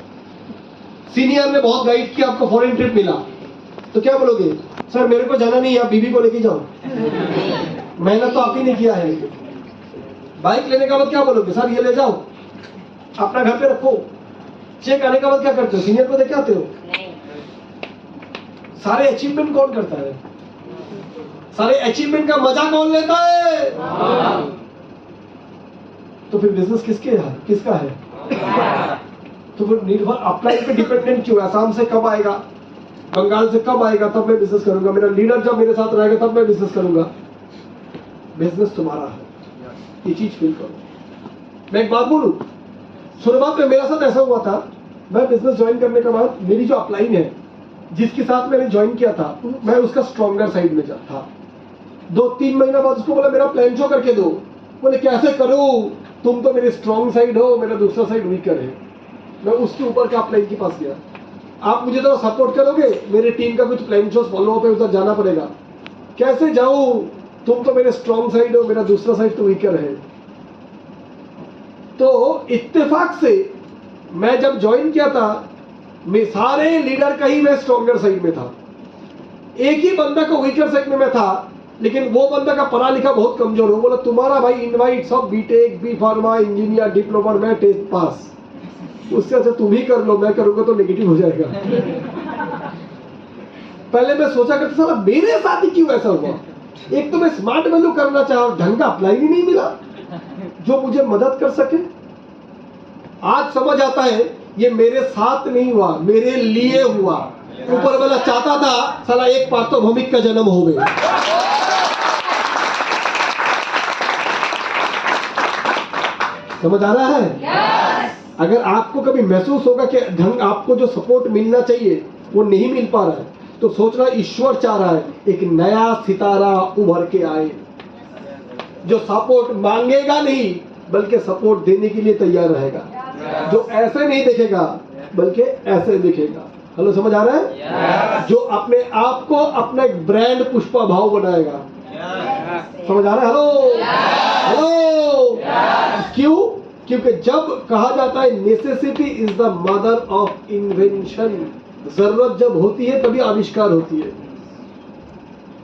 A: सीनियर ने बहुत गाइड किया, आपको फॉरेन ट्रिप मिला, तो क्या बोलोगे? सर मेरे को जाना नहीं, आप बीबी को लेके जाओ, मेहनत तो आप ही ने किया है। बाइक लेने का बाद क्या बोलोगे? सर ये ले जाओ, अपना घर पे रखो। चेक आने का बाद क्या करते हो? सीनियर को देके आते हो। सारे अचीवमेंट कौन करता है? सारे अचीवमेंट का मजा कौन लेता है? तो फिर बिजनेस किसका है? तो फिर निर्भर अप्लाई पे डिपेंडेंट क्यों? आसाम से कब आएगा, बंगाल से कब आएगा, तब मैं बिजनेस करूंगा, मेरा लीडर जब मेरे साथ रहेगा तब मैं बिजनेस करूंगा। बिजनेस तुम्हारा है, ये चीज फील करो। मैं एक बात बोलूं, शुरुआत में मेरा साथ ऐसा हुआ था, मैं बिजनेस ज्वाइन करने के बाद मेरी जो अपलाइन है, जिसके साथ मैंने ज्वाइन किया था, मैं उसका स्ट्रॉन्गर साइड में था। 2-3 महीना बाद उसको बोला मेरा प्लान शो करके दो। बोले कैसे करूं, तुम तो मेरे स्ट्रॉन्ग साइड हो, मेरा दूसरा साइड वीकर है। मैं उसके ऊपर का अपलाइन के पास गया, आप मुझे तो सपोर्ट करोगे, मेरे टीम का कुछ प्लान शो फॉलो अप है, उधर जाना पड़ेगा। कैसे जाऊं, तुम तो मेरे स्ट्रॉन्ग साइड हो, मेरा दूसरा साइड तो वीकर है। तो इत्तेफाक से मैं जब ज्वाइन किया था, मैं सारे लीडर का ही मैं स्ट्रॉन्गर साइड में था, एक ही बंदा को वीकर साइड में मैं था, लेकिन वो बंदा का पढ़ा लिखा बहुत कमजोर हो। बोला तुम्हारा भाई इनवाइट सब BTech, B pharma, engineer, diploma, मैं टेस्ट पास, उससे अच्छा तुम ही कर लो, मैं करूंगा तो नेगेटिव हो जाएगा। पहले मैं सोचा करता साला मेरे साथ ही क्यों ऐसा हुआ। एक तो मैं स्मार्ट वैल्यू करना चाहा, ढंग का अप्लाई ही नहीं मिला जो मुझे मदद कर सके। आज समझ आता है ये मेरे साथ नहीं हुआ, मेरे लिए हुआ। ऊपर वाला चाहता था साला एक पार्थोभौमिक का जन्म हो गया। समझ आ रहा है? अगर आपको कभी महसूस होगा कि ढंग आपको जो सपोर्ट मिलना चाहिए वो नहीं मिल पा रहा है, तो सोचना ईश्वर चाह रहा है एक नया सितारा उभर के आए, जो सपोर्ट मांगेगा नहीं बल्कि सपोर्ट देने के लिए तैयार रहेगा, जो ऐसे नहीं देखेगा बल्कि ऐसे दिखेगा। हेलो, समझ आ रहा है? जो अपने आप को अपना एक ब्रांड पुष्पा भाव बनाएगा। समझ आ रहा है? Hello hello. क्यों? क्योंकि जब कहा जाता है necessity is the mother of invention, जरूरत जब होती है तभी आविष्कार होती है।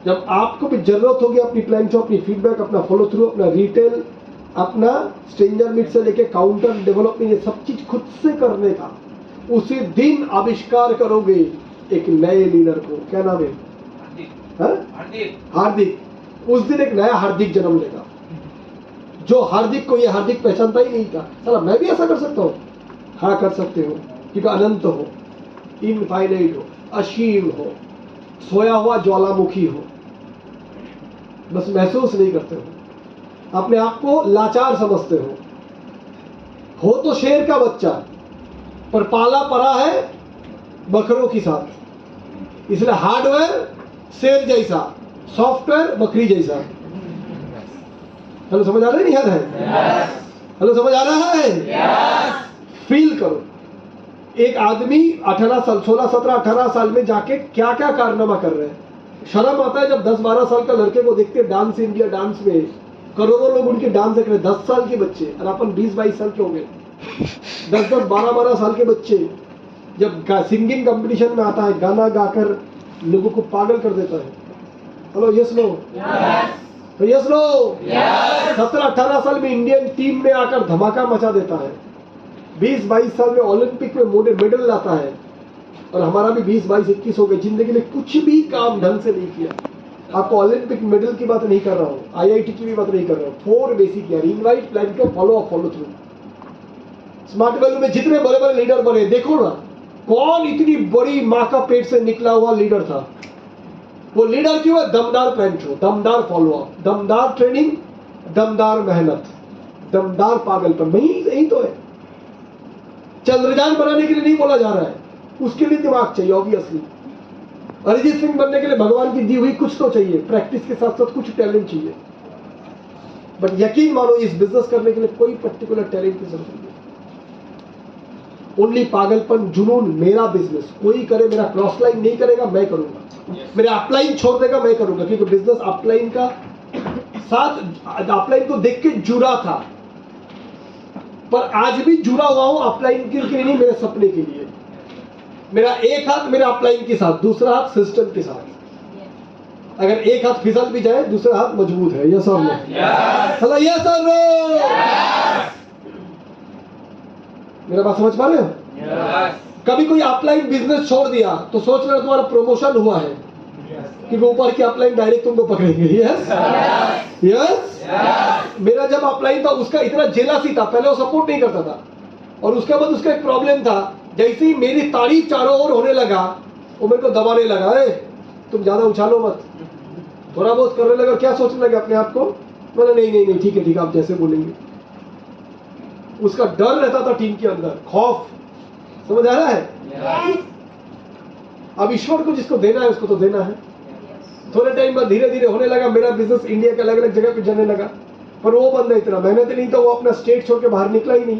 A: जब आपको भी जरूरत होगी अपनी प्लान शो, अपनी फीडबैक, अपना फॉलो थ्रू, अपना रिटेल, अपना स्ट्रेंजर मीट से लेके काउंटर डेवलपमेंट, ये सब चीज खुद से करने का, उसी दिन आविष्कार करोगे एक नए लीडर को। क्या नाम है? हार्दिक। उस दिन एक नया हार्दिक जन्म लेगा, जो हार्दिक को ये हार्दिक पहचानता ही नहीं था। चला मैं भी ऐसा कर सकता हूँ। हाँ कर सकते हो, क्योंकि अनंत हो, इनफाइनाइट हो, असीम हो, सोया हुआ ज्वालामुखी हो, बस महसूस नहीं करते हो, अपने आप को लाचार समझते हो तो शेर का बच्चा पर पाला पड़ा है बकरों के साथ, इसलिए हार्डवेयर शेर जैसा, सॉफ्टवेयर बकरी जैसा। हेलो, समझ आ रहा है? नहीं आ रहा है? हेलो, समझ आ रहा है? फील करो, एक आदमी 18 साल, 16, 17, 18 साल में जाके क्या क्या कारनामा कर रहे हैं। शर्म आता है जब 10-12 साल का लड़के को देखते हैं डांस इंडिया डांस में, करोड़ों लोग उनके डांस देख रहे हैं। 10 साल के बच्चे, और अपन 20-22 साल के हो गए, 10-10, 12-12 साल के बच्चे जब सिंगिंग कंपटीशन में आता है, गाना गाकर लोगों को पागल कर देता है। Hello, yes no? Yes no? 17-18 साल में इंडियन टीम में आकर धमाका मचा देता है, 20-22 साल में ओलंपिक में मेडल लाता है, और हमारा भी 20-22-21 हो गए, जिंदगी में कुछ भी काम ढंग से नहीं किया। आपको ओलंपिक मेडल की बात नहीं कर रहा हूँ, IIT की भी बात नहीं कर रहा हूँ, 4 बेसिक यार, इनवाइट, प्लान को follow up, follow through. Smart value में जितने बड़े बड़े लीडर बने, देखो ना कौन इतनी बड़ी माँ का पेट से निकला हुआ लीडर था। वो लीडर क्यों है? दमदार प्लान शो, दमदार फॉलो अप, दमदार ट्रेनिंग, दमदार मेहनत, दमदार पागलपन। यही तो है। चंद्रयान बनाने के लिए नहीं बोला जा रहा है, उसके लिए दिमाग चाहिए ऑब्वियसली। अरिजीत सिंह बनने के लिए भगवान की दी हुई कुछ तो चाहिए, प्रैक्टिस के साथ साथ कुछ टैलेंट चाहिए। बट यकीन मानो इस बिजनेस करने के लिए कोई पर्टिकुलर टैलेंट की जरूरत नहीं है। ओनली पागलपन, जुनून, मेरा बिजनेस कोई करे, मेरा क्रॉस लाइन नहीं करेगा मैं करूंगा, मेरा अपलाइन छोड़ देगा मैं करूंगा, क्योंकि बिजनेस अपलाइन का साथ अपलाइन को देख के जुड़ा था, पर आज भी जुड़ा हुआ हूं अपलाइन के लिए नहीं, मेरे सपने के लिए। मेरा एक हाथ मेरा अपलाइन के साथ, दूसरा हाथ सिस्टम के साथ। अगर एक हाथ फिसल भी जाए दूसरा हाथ मजबूत है। यस और नो? हेलो, यस और नो? मेरा बात समझ पा रहे हो? कभी कोई अपलाइन बिजनेस छोड़ दिया तो सोच रहे हो तुम्हारा प्रमोशन हुआ है, कि वो ऊपर की अपलाइन डायरेक्ट तुमको पकड़ेंगे। Yes yes. मेरा जब अपलाइन था उसका इतना जेलसी था, पहले वो सपोर्ट नहीं करता था, और उसके बाद उसका एक प्रॉब्लम था, जैसे ही मेरी तारीफ चारों ओर होने लगा वो मेरे को दबाने लगा, तुम ज्यादा उछालो मत, थोड़ा बहुत करने लगा। क्या सोचने लगे अपने आप को? बोला नहीं नहीं नहीं, ठीक है ठीक है, आप जैसे बोलेंगे। उसका डर रहता था टीम के अंदर, खौफ। समझ आ रहा है? अब ईश्वर को जिसको देना है उसको तो देना है। थोड़े टाइम बाद धीरे धीरे होने लगा, मेरा बिजनेस इंडिया के अलग अलग जगह पे जाने लगा, पर वो बंदा इतना मेहनत नहीं था, वो अपना स्टेट छोड़ के बाहर निकला ही नहीं।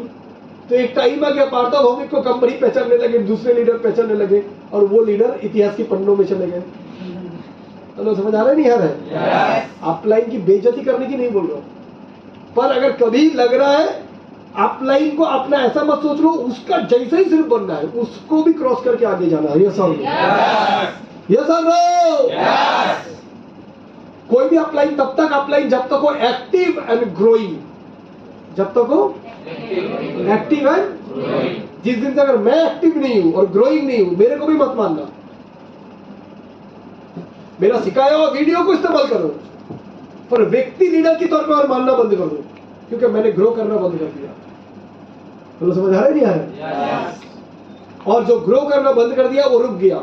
A: तो एक टाइम आ गया, पार्था भौमिक को कंपनी पहचानने लगे, दूसरे लीडर पहचानने लगे, और वो लीडर इतिहास की पन्नों में चले गए। तो समझ आ रहा है नहीं आ रहा है? अपलाइन की बेइज्जती करने की नहीं बोल रहा हूं, पर अगर कभी लग रहा है अपलाइन को अपना ऐसा मत सोच लो उसका जैसे ही सिर्फ बनना है, उसको भी क्रॉस करके आगे जाना है। यस और नो? यस और नो? कोई भी अपलाइन तब तक अपलाइन जब तक वो एक्टिव एंड ग्रोइंग, जब तक वो एक्टिव एंड, जिस दिन से अगर मैं एक्टिव नहीं हूं और ग्रोइंग नहीं हूं, मेरे को भी मत मानना। मेरा सिखाया हुआ वीडियो को इस्तेमाल करो, पर व्यक्ति लीडर के तौर पर और मानना बंद कर दो, क्योंकि मैंने ग्रो करना बंद कर दिया। तो समझ आ रहा है नहीं आ रहा? और जो ग्रो करना बंद कर दिया वो रुक गया,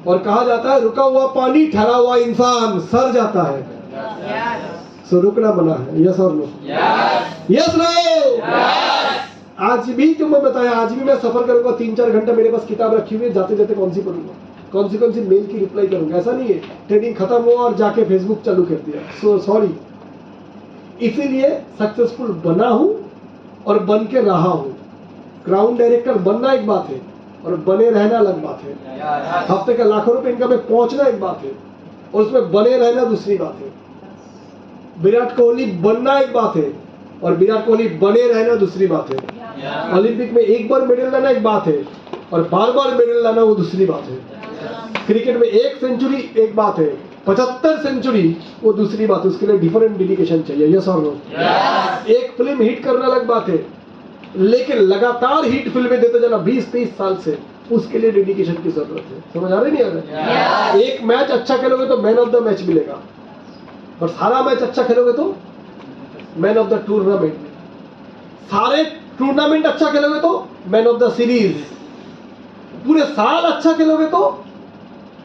A: और कहा जाता है रुका हुआ पानी ठहरा हुआ इंसान सर जाता है। सो रुकना मना है। यस और नो? Yes no? आज भी तुम्हें बताया, आज भी मैं सफर करूंगा 3-4 घंटा, मेरे पास किताब रखी हुई है, जाते जाते कौन सी पढ़ूंगा, कौन सी मेल की रिप्लाई करूंगा। ऐसा नहीं है ट्रेनिंग खत्म हुआ और जाके फेसबुक चालू कर दिया। So sorry. इसीलिए सक्सेसफुल बना हूं और बन के रहा हूं। ग्राउंड डायरेक्टर बनना एक बात है और बने रहना अलग बात है। हफ्ते का लाखों रुपए इनकम में पहुंचना एक बात है और उसमें बने रहना दूसरी बात है। विराट कोहली बनना एक बात है और विराट कोहली बने रहना दूसरी बात है। ओलंपिक में एक बार मेडल लाना एक बात है और बार बार मेडल लाना वो दूसरी बात है। क्रिकेट में 1 सेंचुरी एक बात है, 75 सेंचुरी वो दूसरी बात है। उसके लिए डिफरेंट डेडिकेशन चाहिए। यस और नो? एक फिल्म हिट करना अलग बात है, लेकिन लगातार हिट फिल्में देते जाना 20-30 साल से, उसके लिए डेडिकेशन की जरूरत है। समझ आ रही नहीं आ रहा? एक मैच अच्छा खेलोगे तो मैन ऑफ द मैच मिलेगा, और सारा मैच अच्छा खेलोगे तो मैन ऑफ द टूर्नामेंट, सारे टूर्नामेंट अच्छा खेलोगे तो मैन ऑफ द सीरीज, पूरे साल अच्छा खेलोगे तो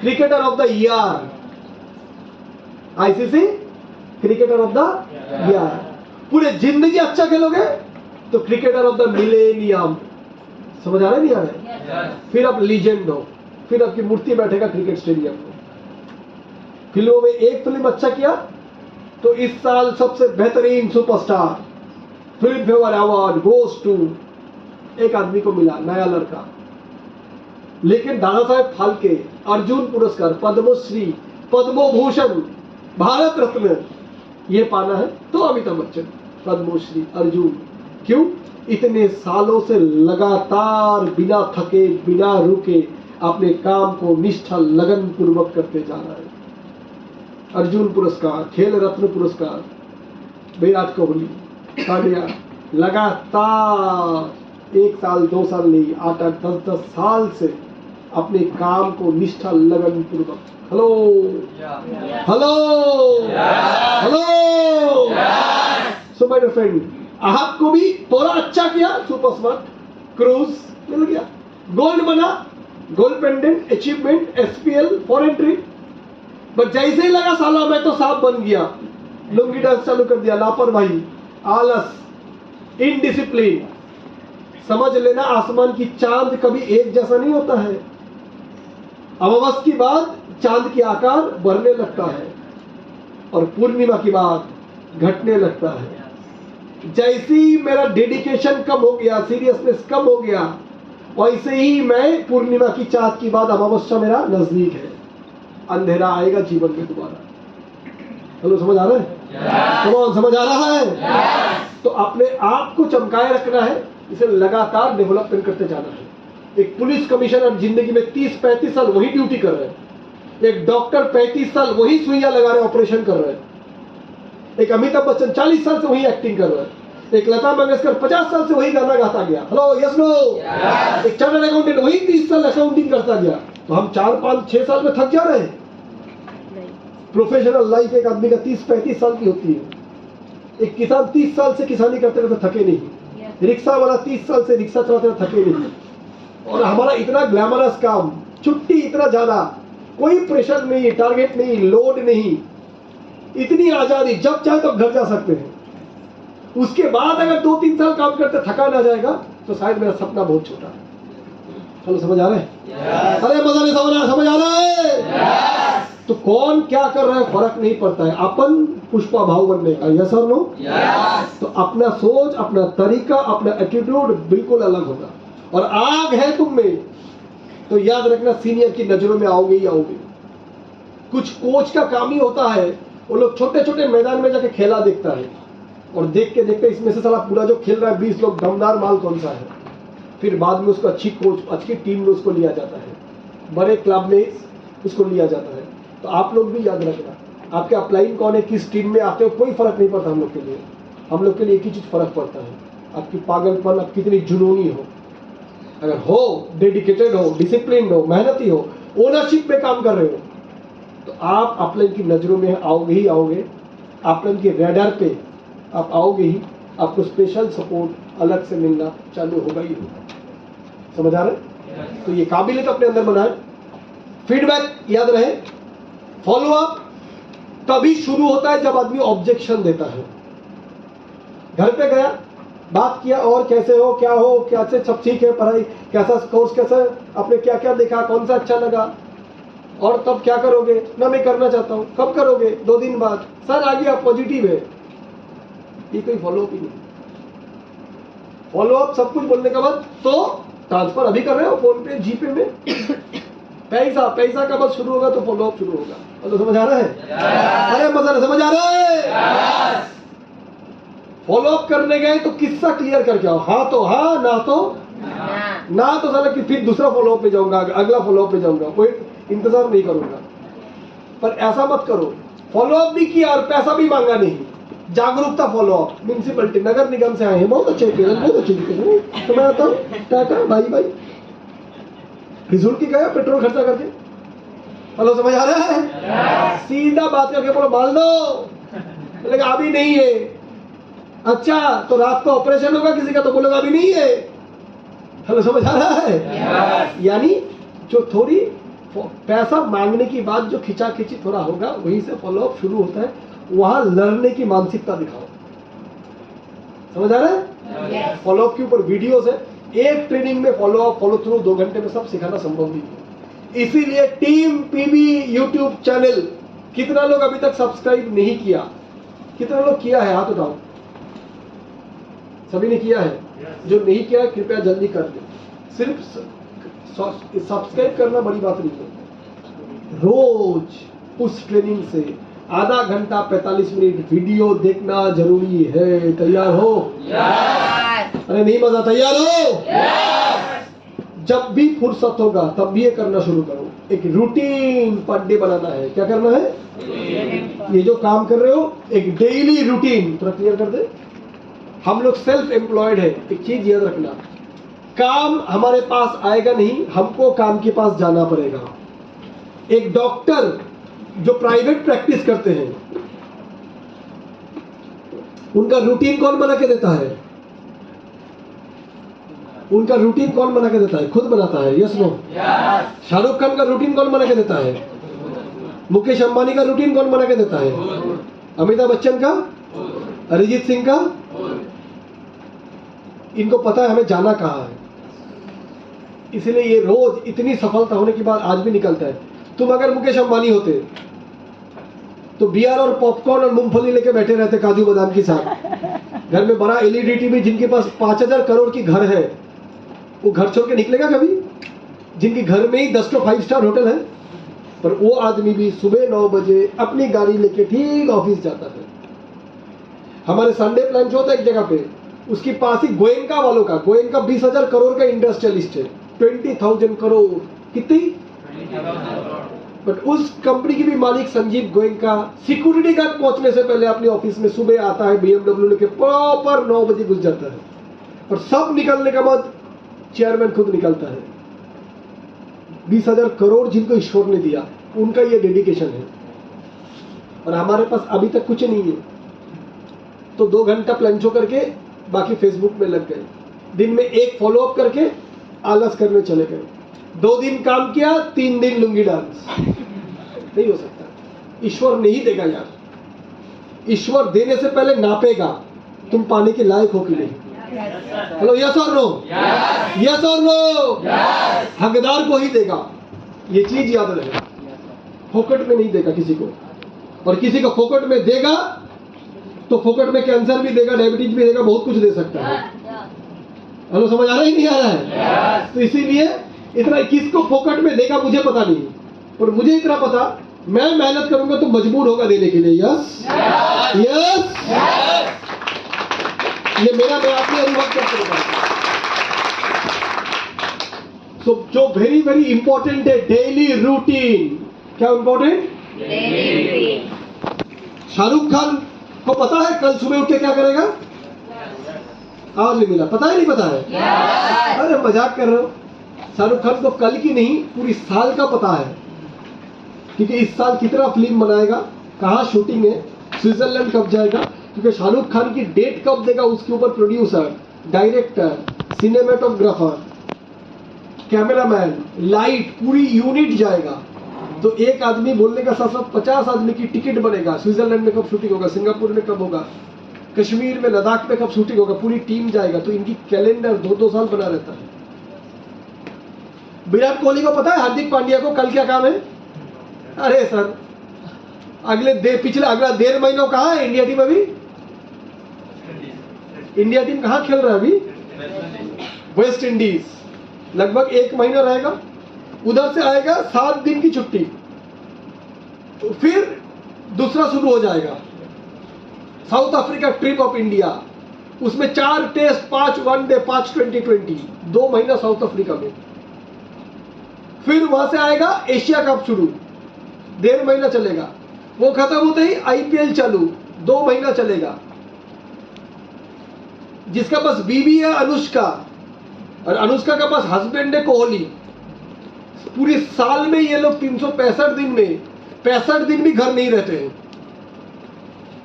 A: cricketer of the year, ICC cricketer of the year. पूरे जिंदगी अच्छा खेलोगे तो क्रिकेटर ऑफ द मिलेनियम। समझ आ रहा है नहीं आ रहा है? फिर आप लीजेंड हो, फिर आपकी मूर्ति बैठेगा क्रिकेट स्टेडियम में। फिल्मों में एक फिल्म अच्छा किया तो इस साल सबसे बेहतरीन superstar Filmfare award goes to एक आदमी को मिला, नया लड़का। लेकिन दादा साहेब फाल्के, अर्जुन पुरस्कार, पद्मश्री, पद्मभूषण, भारत रत्न ये पाना है तो अमिताभ बच्चन पद्मश्री, अर्जुन। क्यों? इतने सालों से लगातार बिना थके बिना रुके अपने काम को निष्ठा लगन पूर्वक करते जा रहा है। अर्जुन पुरस्कार, खेल रत्न पुरस्कार, विराट कोहली, पांड्या, लगातार 1 साल 2 साल नहीं, 8-8 10-10 साल से अपने काम को निष्ठा लगन पूर्वक। Hello hello hello. So my friend, आपको भी थोड़ा अच्छा किया, सुपर स्मार्ट क्रूज मिल गया, गोल्ड बना, gold pendant, achievement, SPL, foreign trip. But जैसे ही लगा साला मैं तो सांप बन गया, लुंगी डांस चालू कर दिया, लापरवाही, आलस, इनडिसिप्लिन। समझ लेना आसमान की चांद कभी एक जैसा नहीं होता है। अमावस की बाद चांद की आकार बढ़ने लगता है और पूर्णिमा की बाद घटने लगता है। जैसे ही मेरा डेडिकेशन कम हो गया, सीरियसनेस कम हो गया, वैसे ही मैं पूर्णिमा की चांद की बाद अमावस्या मेरा नजदीक है, अंधेरा आएगा जीवन में दोबारा। हेलो, समझ आ रहा है? समझ आ रहा है? तो अपने आप को चमकाए रखना है, इसे लगातार डेवलपमेंट करते जाना है। एक पुलिस कमिश्नर जिंदगी में 30-35 साल वही ड्यूटी कर रहे हैं। एक डॉक्टर 35 साल वही सुइयां लगा रहे, ऑपरेशन कर रहे हैं। एक अमिताभ बच्चन 40 साल से वही एक्टिंग कर रहे हैं। एक लता मंगेशकर 50 साल से वही गाना गाता गया। Hello, yes no? एक चार्टर्ड अकाउंटेंट वही 30 साल अकाउंटिंग करता गया। तो हम 4-5-6 साल में थक जा रहे हैं? प्रोफेशनल लाइफ एक आदमी का 30-35 साल की होती है। एक किसान 30 साल से किसानी करते करते थके नहीं। रिक्शा वाला 30 साल से रिक्शा चलाते थके नहीं। और हमारा इतना ग्लैमरस काम, छुट्टी इतना ज्यादा, कोई प्रेशर नहीं, टारगेट नहीं, लोड नहीं, इतनी आजादी, जब चाहे तब घर जा सकते हैं। उसके बाद अगर 2-3 साल काम करते थका ना जाएगा तो शायद मेरा सपना बहुत छोटा है। चलो, समझ आ रहा है? अरे मजा नहीं समझ आ रहा है? तो कौन क्या कर रहा है फर्क नहीं पड़ता है, अपन पुष्पा भाव बनने का। यस और नो? तो अपना सोच, अपना तरीका, अपना एटीट्यूड बिल्कुल अलग होगा। और आग है तुम में तो याद रखना, सीनियर की नजरों में आओगे ही आओगे। कुछ कोच का काम ही होता है, वो लोग छोटे छोटे मैदान में जाके खेला देखता है और देख के देखते इसमें से साला पूरा जो खेल रहा है 20 लोग दमदार माल कौन सा है। फिर बाद में उसको अच्छी कोच, अच्छी टीम में उसको लिया जाता है, बड़े क्लब में उसको लिया जाता है। तो आप लोग भी याद रखना, आपके अपलाइन कौन है, किस टीम में आते हो, कोई फर्क नहीं पड़ता हम लोग के लिए। हम लोग के लिए एक ही चीज फर्क पड़ता है, आपकी पागलपन, आप कितनी जुनूनी हो। अगर हो, डेडिकेटेड हो, डिसिप्लिन हो, मेहनती हो, ओनरशिप में काम कर रहे हो, तो आप अपलाइन की नजरों में आओगे ही आओगे। अपलाइन के रडार पे आप आओगे ही, आपको स्पेशल सपोर्ट अलग से मिलना चालू होगा ही होगा। समझ आ रहा है? तो ये काबिलियत अपने अंदर बनाए। फीडबैक याद रहे, फॉलो अप तभी शुरू होता है जब आदमी ऑब्जेक्शन देता है। घर पे गया, बात किया, और कैसे हो, क्या हो, क्या से सब ठीक है, पढ़ाई कैसा, कोर्स कैसा, आपने क्या क्या देखा, कौन सा अच्छा लगा, और तब क्या करोगे? ना मैं करना चाहता हूं। कब करोगे? 2 दिन बाद। सर आ गया, पॉजिटिव है। ये कोई फॉलोअप ही नहीं। फॉलोअप सब कुछ बोलने के बाद तो ट्रांसफर अभी कर रहे हो फोन पे, जीपे में पैसा का बस शुरू होगा तो फॉलोअप शुरू होगा। तो समझ आ रहा है? अरे मजा समझ आ रहा है? फॉलोअप करने गए तो किस्सा क्लियर करके आओ। हाँ तो हाँ, ना तो ना तो साला कि फिर दूसरा फॉलोअप पे जाऊंगा, अगला फॉलोअप पे जाऊंगा, कोई इंतजार नहीं करूंगा। पर ऐसा मत करो, फॉलोअप भी किया और पैसा भी मांगा नहीं। जागरूकता फॉलोअप, म्यूनिसिपैलिटी, नगर निगम से आए हैं, बहुत अच्छे पेरेंट, बहुत अच्छे पेरेंट, तो मैं आता हूँ, टाटा बाई बाई, फिजूल की गया पेट्रोल खर्चा करके। हेलो, समझ आ रहा है? सीधा बात करके बोलो मान लो, बोलेगा अभी नहीं है। अच्छा, तो रात को ऑपरेशन होगा किसी का, तो बोलेगा अभी नहीं है। हेलो, समझ आ रहा है? यानी जो थोड़ी पैसा मांगने की बात जो खिंचाखिंची थोड़ा होगा, वहीं से फॉलोअप शुरू होता है। वहां लड़ने की मानसिकता दिखाओ। समझ आ रहा है? फॉलोअप के ऊपर वीडियोस है, एक ट्रेनिंग में फॉलोअप, फॉलो थ्रू 2 घंटे में सब सिखाना संभव नहीं है। इसीलिए टीम पीबी यूट्यूब चैनल, कितना लोग अभी तक सब्सक्राइब नहीं किया? कितना लोग किया है? हाथ उठाओ। सभी ने किया है? जो नहीं किया कृपया जल्दी कर दे। सिर्फ सब्सक्राइब करना बड़ी बात नहीं है। रोज उस ट्रेनिंग से आधा घंटा 45 मिनट वीडियो देखना जरूरी है। तैयार हो? अरे नहीं मजा, तैयार हो? जब भी फुर्सत होगा तब भी ये करना शुरू करो। एक रूटीन पर डे बनाना है। क्या करना है? ये जो काम कर रहे हो एक डेली रूटीन थोड़ा क्लियर कर दे। हम लोग सेल्फ एम्प्लॉयड है, एक चीज याद रखना, काम हमारे पास आएगा नहीं, हमको काम के पास जाना पड़ेगा। एक डॉक्टर जो प्राइवेट प्रैक्टिस करते हैं, उनका रूटीन कौन बना के देता है? उनका रूटीन कौन बना के देता है? खुद बनाता है। Yes no? शाहरुख खान का रूटीन कौन बना के देता है? मुकेश अंबानी का रूटीन कौन बना के देता है? अमिताभ बच्चन का? अरिजीत सिंह का? इनको पता है हमें जाना कहाँ है। इसलिए ये रोज इतनी सफलता होने के बाद आज भी निकलता है। तुम अगर मुकेश अंबानी होते तो बियर और पॉपकॉर्न और मूंगफली लेके बैठे रहते काजू बादाम के साथ। घर में बड़ा एलईडी टीवी, जिनके पास 5,000 करोड़ की घर है, वो घर छोड़ के निकलेगा कभी? जिनके घर में ही 10 तो 5 स्टार होटल है, पर वो आदमी भी सुबह 9 बजे अपनी गाड़ी लेके ठीक ऑफिस जाता है। हमारे संडे प्लान जो होता है एक जगह पे, उसके पास ही गोयनका वालों का, गोयनका 20,000 करोड़ का इंडस्ट्रियलिस्ट है, 20,000 करोड़ कितनी, बट उस कंपनी की भी मालिक संजीव गोयनका सिक्योरिटी गार्ड पहुंचने से पहले अपने ऑफिस में सुबह आता है, BMW लेके प्रॉपर 9 बजे घुस जाता है, और सब निकलने के बाद चेयरमैन खुद निकलता है। 20,000 करोड़ जिनको ईश्वर ने दिया, उनका ये डेडिकेशन है। और हमारे पास अभी तक कुछ नहीं है, तो 2 घंटा प्लंचो करके बाकी फेसबुक में लग गए, दिन में एक फॉलोअप करके आलस करने चले गए, 2 दिन काम किया, 3 दिन लुंगी डांस। नहीं हो सकता। ईश्वर नहीं देगा यार, ईश्वर देने से पहले नापेगा तुम पाने के लायक हो कि नहीं। हेलो, यस और नो? यस और नो? हकदार को ही देगा, ये चीज याद रहे। फोकट में नहीं देगा किसी को, और किसी को फोकट में देगा तो फोकट में कैंसर भी देगा, डायबिटीज भी देगा, बहुत कुछ दे सकता है। हेलो, समझ आ रहा ही नहीं आ रहा है? तो इसीलिए इतना किसको फोकट में देगा मुझे पता नहीं, पर मुझे इतना पता, मैं मेहनत करूंगा तो मजबूर होगा देने के लिए। यस यस, ये मेरा, मैं आपने अनुभव करते हुए। सो जो वेरी वेरी इंपॉर्टेंट है, डेली रूटीन। क्या इंपॉर्टेंट? शाहरुख खान को पता है कल सुबह उठ के क्या करेगा? आज नहीं मिला, पता है नहीं पता है? अरे मजाक कर रहे हो। शाहरुख खान को कल की नहीं, पूरी साल का पता है, क्योंकि इस साल कितना फिल्म बनाएगा, कहाँ शूटिंग है, स्विट्जरलैंड कब जाएगा, क्योंकि शाहरुख खान की डेट कब देगा, उसके ऊपर producer, director, cinematographer, cameraman, light, पूरी यूनिट जाएगा। तो एक आदमी बोलने का साथ साथ 50 आदमी की टिकट बनेगा। स्विट्जरलैंड में कब शूटिंग होगा, सिंगापुर में कब होगा, कश्मीर में, लद्दाख में कब शूटिंग होगा, पूरी टीम जाएगा। तो इनकी कैलेंडर 2-2 साल बना रहता है। विराट कोहली को पता है हार्दिक पांड्या को कल क्या काम है? अरे सर, अगला 1.5 महीनों कहाँ है इंडिया टीम? अभी इंडिया टीम कहाँ खेल रहा है अभी? West Indies. लगभग 1 महीना रहेगा, उधर से आएगा 7 दिन की छुट्टी, तो फिर दूसरा शुरू हो जाएगा, south Africa trip of India. उसमें 4 टेस्ट, 5 वनडे, 5 2020, 2 महीना साउथ अफ्रीका में। फिर वहां से आएगा एशिया कप शुरू, 1.5 महीना चलेगा। वो खत्म होते ही IPL चालू, 2 महीना चलेगा। जिसका पास बीवी है अनुष्का, और अनुष्का का पास हस्बैंड है कोहली, पूरी साल में ये लोग 365 दिन में 65 दिन भी घर नहीं रहते हैं।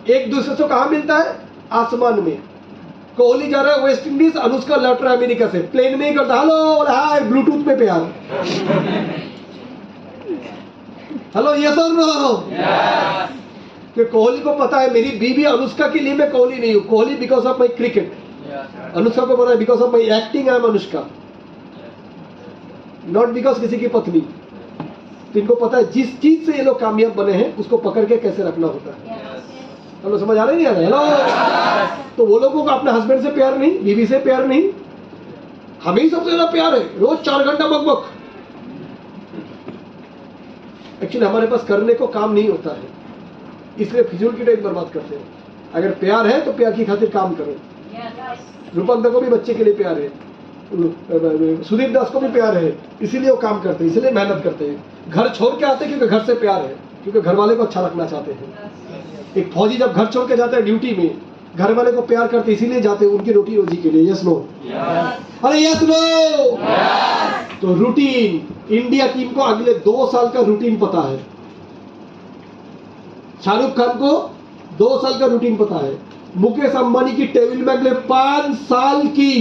A: एक दूसरे से कहां मिलता है? आसमान में। कोहली जा रहा है वेस्ट इंडीज, अनुष्का लौट रहा है अमेरिका से, प्लेन में ही करता हेलो हाय, ब्लूटूथ में प्यार। हेलो, यस और नो? कि कोहली को पता है मेरी बीवी अनुष्का के लिए मैं कोहली नहीं हूं, Kohli because of my cricket. Anushka को पता है because of my acting I am Anushka, not because किसी की पत्नी। तो इनको पता है जिस चीज से ये लोग कामयाब बने हैं उसको पकड़ के कैसे रखना होता है। हेलो, समझ आ रहा है नहीं आ रहा? हेलो, तो वो लोगों को अपने हस्बैंड से प्यार नहीं, बीवी से प्यार नहीं, हमें ही सबसे ज्यादा प्यार है, रोज 4 घंटा बकबक। एक्चुअली हमारे पास करने को काम नहीं होता है, इसलिए फिजूल की टाइम बर्बाद करते हैं। अगर प्यार है तो प्यार की खातिर काम करो। रूपक को भी बच्चे के लिए प्यार है, सुदीप दास को भी प्यार है, इसीलिए वो काम करते हैं, इसीलिए मेहनत करते हैं। घर छोड़ के आते हैं क्योंकि घर से प्यार है, क्योंकि घर वाले को अच्छा रखना चाहते हैं। एक फौजी जब घर छोड़ के जाता है ड्यूटी में, घर वाले को प्यार करते इसीलिए जाते हैं, उनकी रोटी रोजी के लिए। Yes no? अरे यस नो? तो रूटीन, इंडिया टीम को अगले 2 साल का रूटीन पता है। शाहरुख खान को 2 साल का रूटीन पता है। मुकेश अंबानी की टेबल में अगले 5 साल की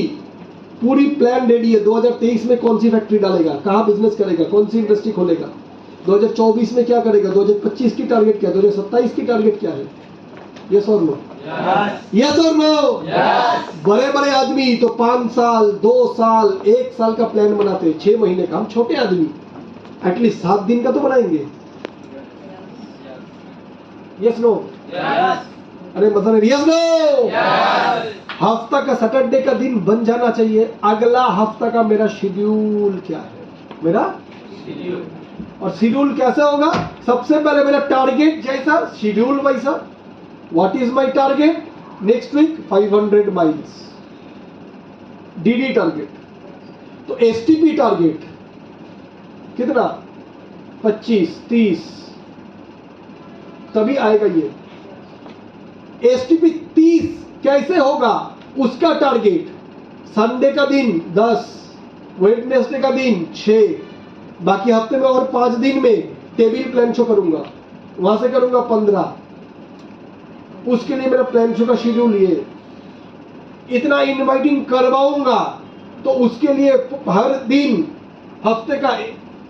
A: पूरी प्लान रेडी है। 2023 में कौन सी फैक्ट्री डालेगा, कहां बिजनेस करेगा, कौन सी इंडस्ट्री खोलेगा, 2024 में क्या करेगा, 2025 की टारगेट क्या है, 2027 की टारगेट क्या है। यस और नो? यस और नो? बड़े बड़े आदमी तो 5 साल 2 साल 1 साल का प्लान बनाते हैं, 6 महीने का। हम छोटे आदमी एटलीस्ट 7 दिन का तो बनाएंगे। Yes no? अरे मजा नहीं। Yes no? हफ्ता का सैटरडे का दिन बन जाना चाहिए। अगला हफ्ता का मेरा शेड्यूल क्या है, मेरा शेड्यूल। और शेड्यूल कैसे होगा? सबसे पहले मेरा टारगेट जैसा शेड्यूल वैसा। What is my target? Next week 500 miles DD target. तो एसटीपी टारगेट कितना? 25 30, तभी आएगा ये। एसटीपी 30 कैसे होगा? उसका टारगेट संडे का दिन 10, वेडनेसडे का दिन 6, बाकी हफ्ते में और 5 दिन में टेबल प्लान शो करूंगा, वहां से करूंगा 15। उसके लिए मेरा प्लान शो का शेड्यूल ये। इतना इनवाइटिंग करवाऊंगा तो उसके लिए हर दिन हफ्ते का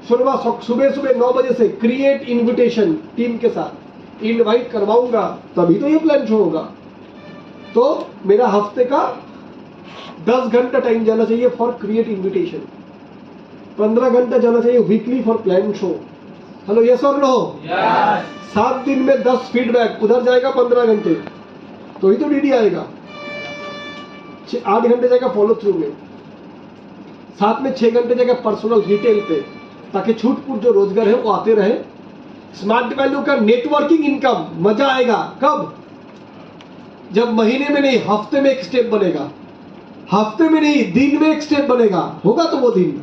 A: सुबह सुबह 9 बजे से क्रिएट इनविटेशन टीम के साथ इनवाइट करवाऊंगा, तभी तो ये प्लान शो होगा। तो मेरा हफ्ते का 10 घंटा टाइम जाना चाहिए फॉर क्रिएट इनविटेशन, 15 घंटा जाना चाहिए weekly for plan show. Hello, yes और नो? 7 दिन में 10 फीडबैक, उधर जाएगा 15 घंटे, तो ही तो डीडी आएगा। 8 घंटे जाएगा फॉलो थ्रू में, साथ में 6 घंटे जाएगा पर्सनल रिटेल पे, ताकि छूट पूट जो रोजगार है वो आते रहे। स्मार्ट वैल्यू का नेटवर्किंग इनकम मजा आएगा कब? जब महीने में नहीं हफ्ते में एक स्टेप बनेगा, हफ्ते में नहीं दिन में एक स्टेप बनेगा, होगा तो वो दिन।